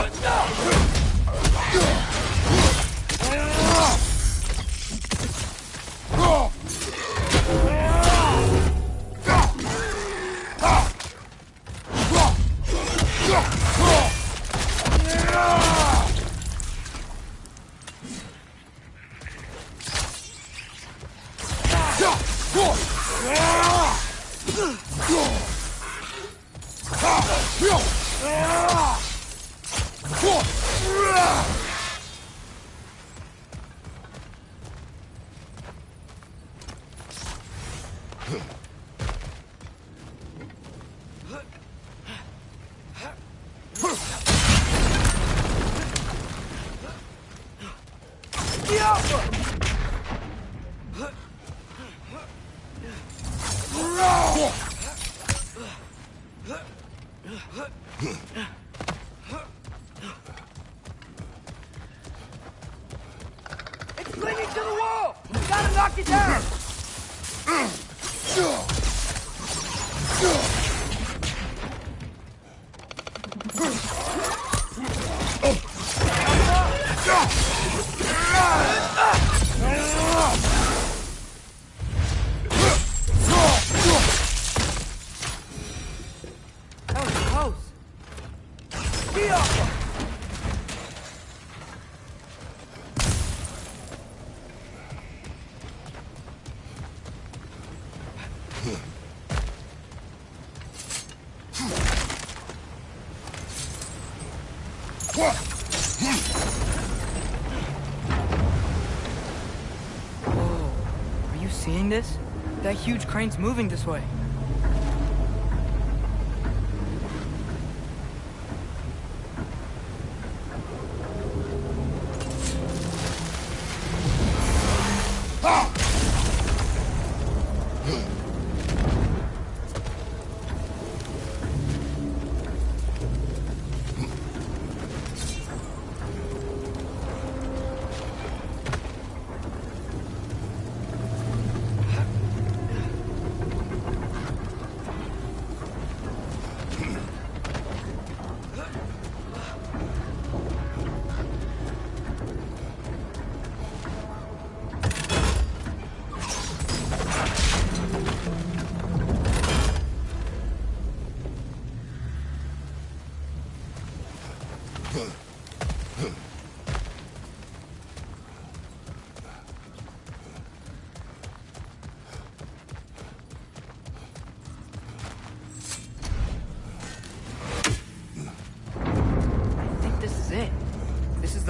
It's clinging to the wall! We gotta knock it down! That was close. Get up! Whoa. Are you seeing this? That huge crane's moving this way.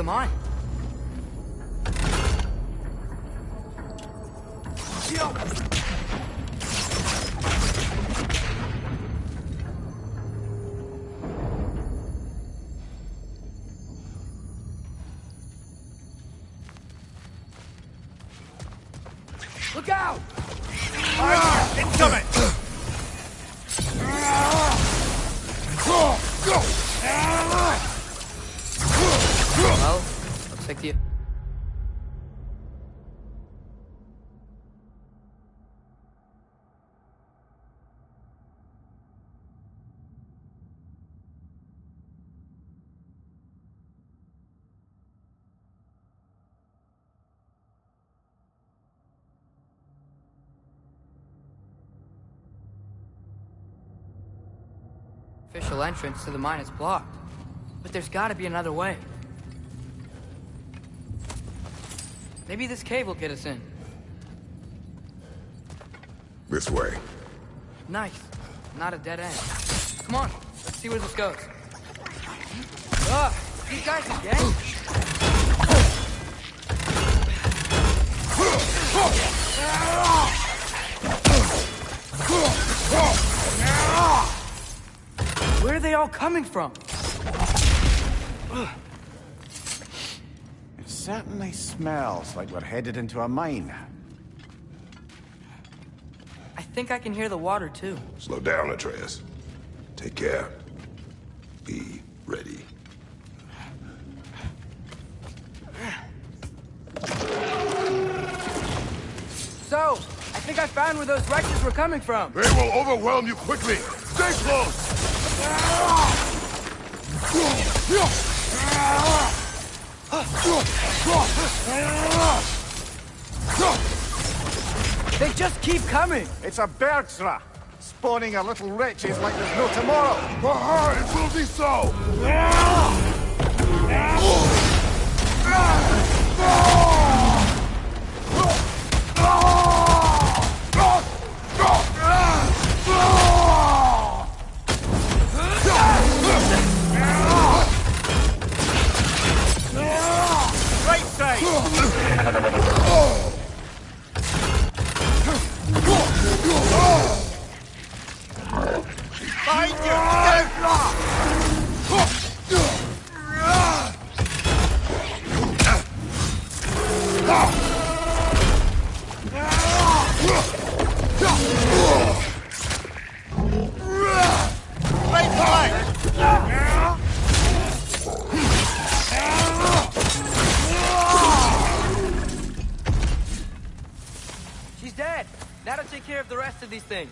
mine. Look out! Incoming! Well, looks like the... official entrance to the mine is blocked. But there's gotta be another way. Maybe this cave will get us in. This way. Nice. Not a dead end. Come on, let's see where this goes. Ugh, these guys again? Where are they all coming from? It certainly smells like we're headed into a mine. I think I can hear the water, too. Slow down, Atreus. Take care. Be ready. So, I think I found where those wretches were coming from. They will overwhelm you quickly. Stay close. They just keep coming. It's a Bergsra, spawning our little wretches like there's no tomorrow. For her, it will be so. Right side! Behind you! Right side! She's dead. That'll take care of the rest of these things.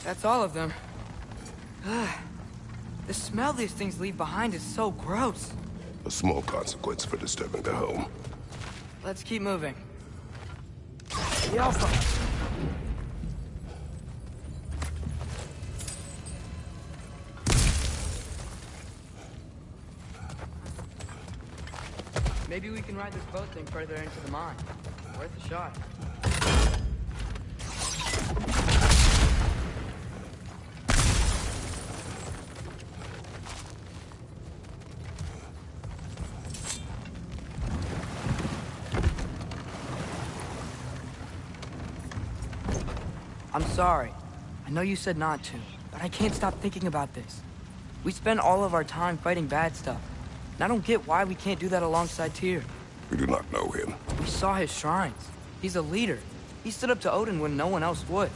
That's all of them. The smell these things leave behind is so gross. A small consequence for disturbing their home. Let's keep moving. The Alpha. Maybe we can ride this boat thing further into the mine. Worth a shot. I'm sorry. I know you said not to, but I can't stop thinking about this. We spend all of our time fighting bad stuff. And I don't get why we can't do that alongside Tyr. We do not know him. We saw his shrines. He's a leader. He stood up to Odin when no one else would.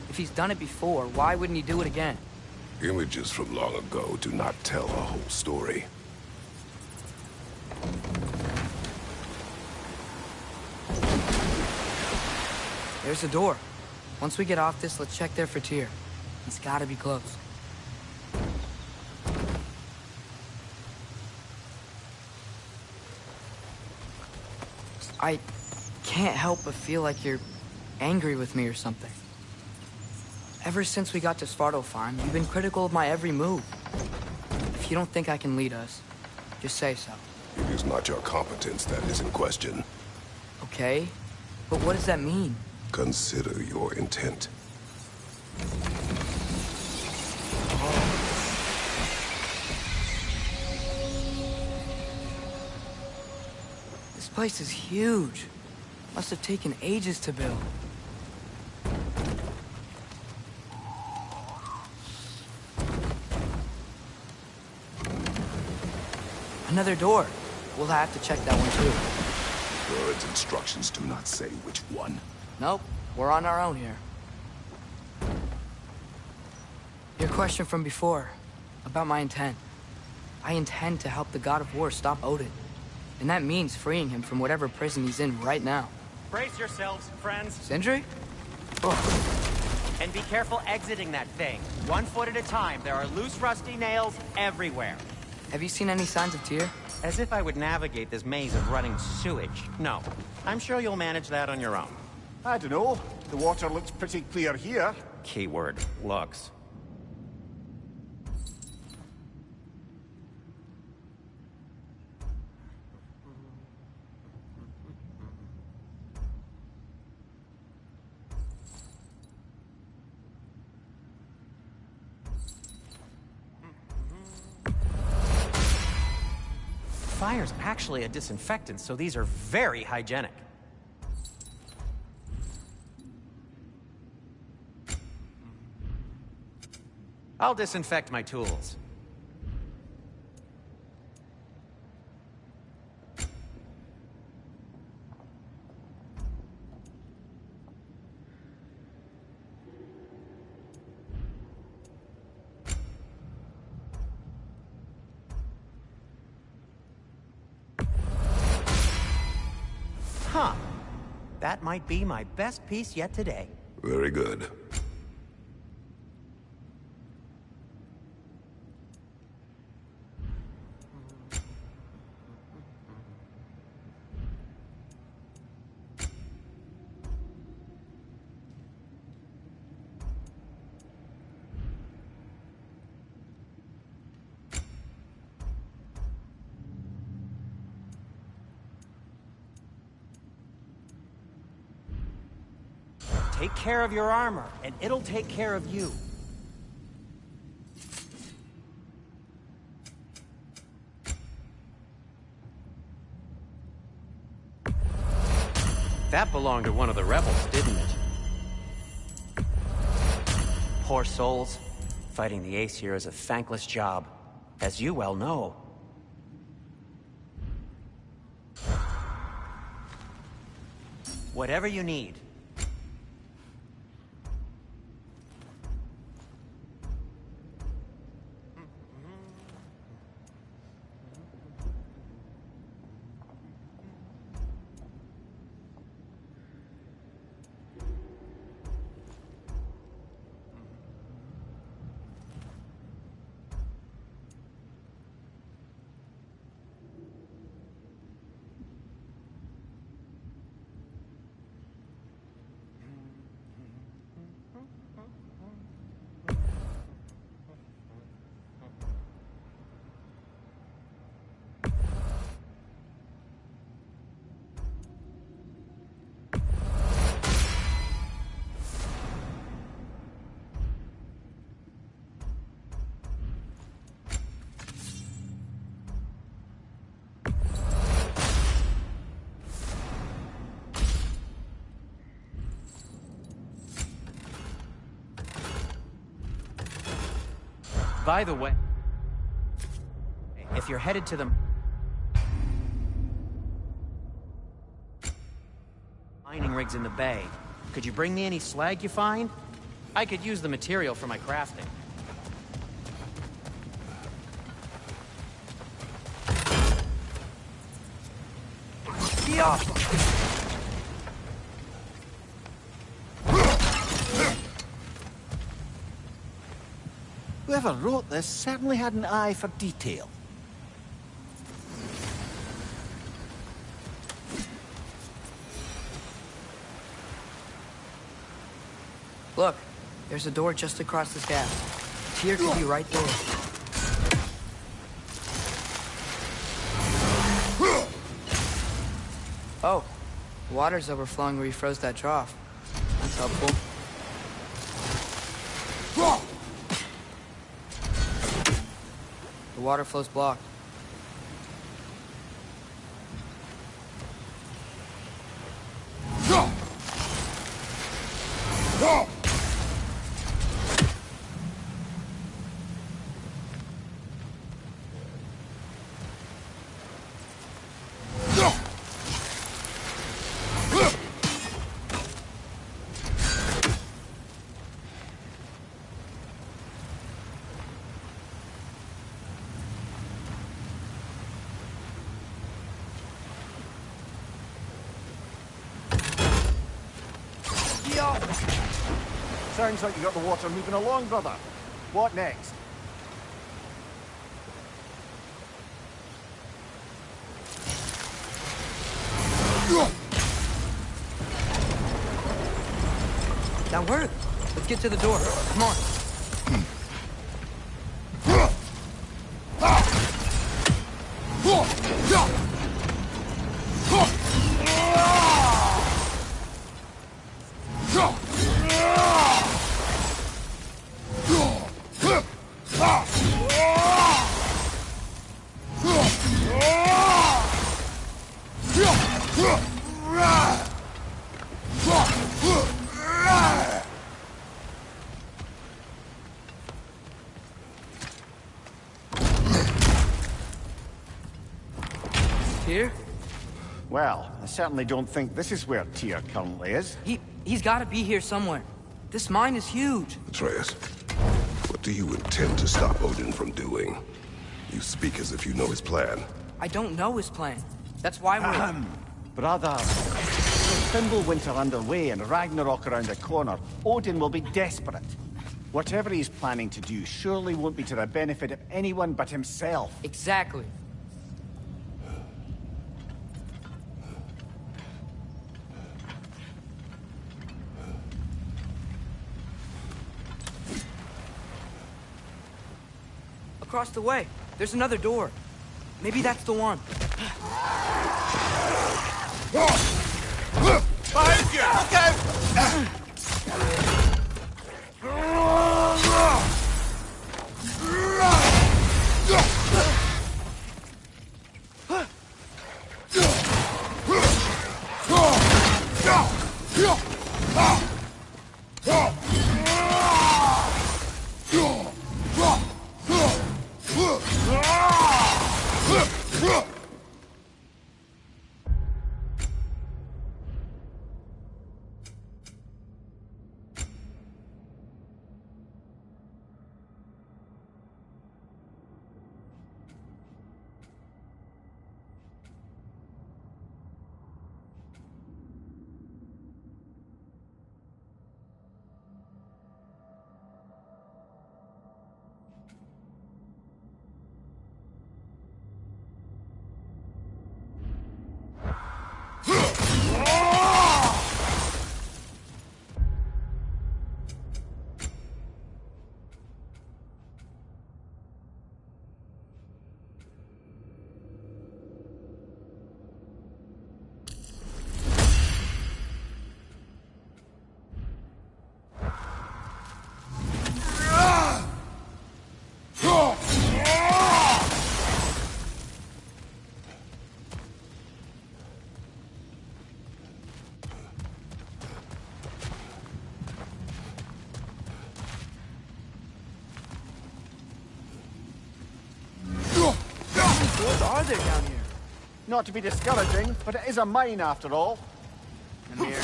If he's done it before, why wouldn't he do it again? Images from long ago do not tell a whole story. There's a door. Once we get off this, let's check there for Tyr. He's gotta be close. I can't help but feel like you're angry with me or something. Ever since we got to Svartalfheim, you've been critical of my every move. If you don't think I can lead us, just say so. It is not your competence that is in question. Okay? But what does that mean? Consider your intent. This place is huge. Must have taken ages to build. Another door. We'll have to check that one too. Bird's instructions do not say which one. Nope, we're on our own here. Your question from before, about my intent. I intend to help the God of War stop Odin. And that means freeing him from whatever prison he's in right now. Brace yourselves, friends. Sindri? Oh, And be careful exiting that thing. 1 foot at a time. There are loose, rusty nails everywhere. have you seen any signs of Tyr? As if I would navigate this maze of running sewage. No. I'm sure you'll manage that on your own. I don't know. The water looks pretty clear here. Keyword, looks. Fire's actually a disinfectant, so these are very hygienic. I'll disinfect my tools. Huh. That might be my best piece yet today. Very good. Take care of your armor, and it'll take care of you. That belonged to one of the rebels, didn't it? Poor souls. Fighting the Aesir is a thankless job, as you well know. Whatever you need. By the way, if you're headed to the mining rigs in the bay, could you bring me any slag you find? I could use the material for my crafting. Whoever wrote this certainly had an eye for detail. Look, there's a door just across this gap. Tyr could be right there. Oh, The water's overflowing where you froze that trough. That's helpful. The water flow's blocked. Sounds like you got the water moving along, brother. What next? That worked. Let's get to the door. Come on. Here? Well, I certainly don't think this is where Tyr currently is. He's gotta be here somewhere. This mine is huge. Atreus, what do you intend to stop Odin from doing? You speak as if you know his plan. I don't know his plan. That's why we're... Brother, with Fimbulwinter underway and Ragnarok around the corner, Odin will be desperate. Whatever he's planning to do surely won't be to the benefit of anyone but himself. Exactly. Across the way, there's another door. Maybe that's the one. Behind you! What are there down here? Not to be discouraging, but it is a mine after all. Amir,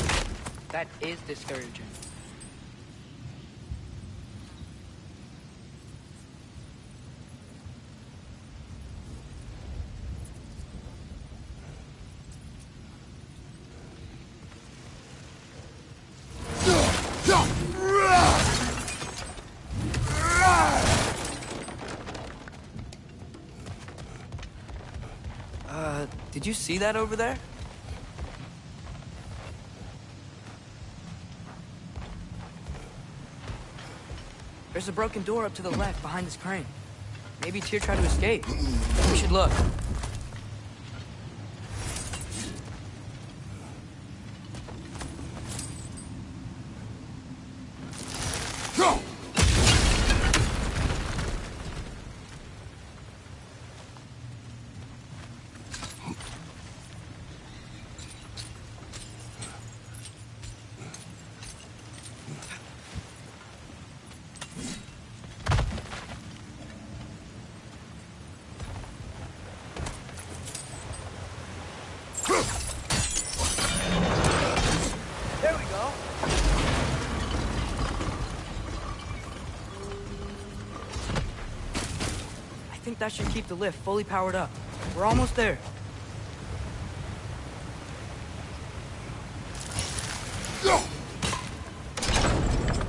that is discouraging. Did you see that over there? There's a broken door up to the left behind this crane. Maybe Tyr tried to escape. We should look. think that should keep the lift fully powered up. We're almost there.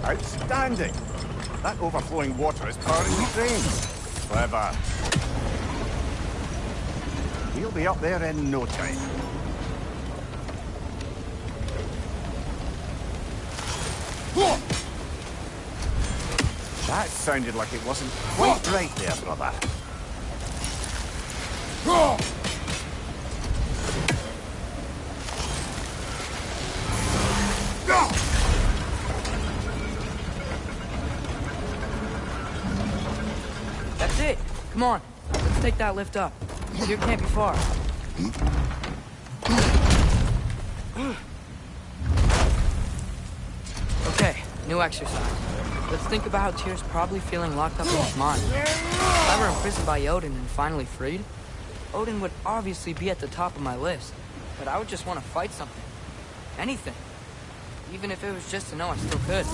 Outstanding! That overflowing water is powering the trains. Clever. We'll be up there in no time. That sounded like it wasn't quite right there, brother. That's it. Come on. Let's take that lift up. Here can't be far. Okay, new exercise. Let's think about how Tyr's probably feeling locked up in his mind. If I were imprisoned by Odin and finally freed, Odin would obviously be at the top of my list. But I would just want to fight something. Anything. Even if it was just to know I still could.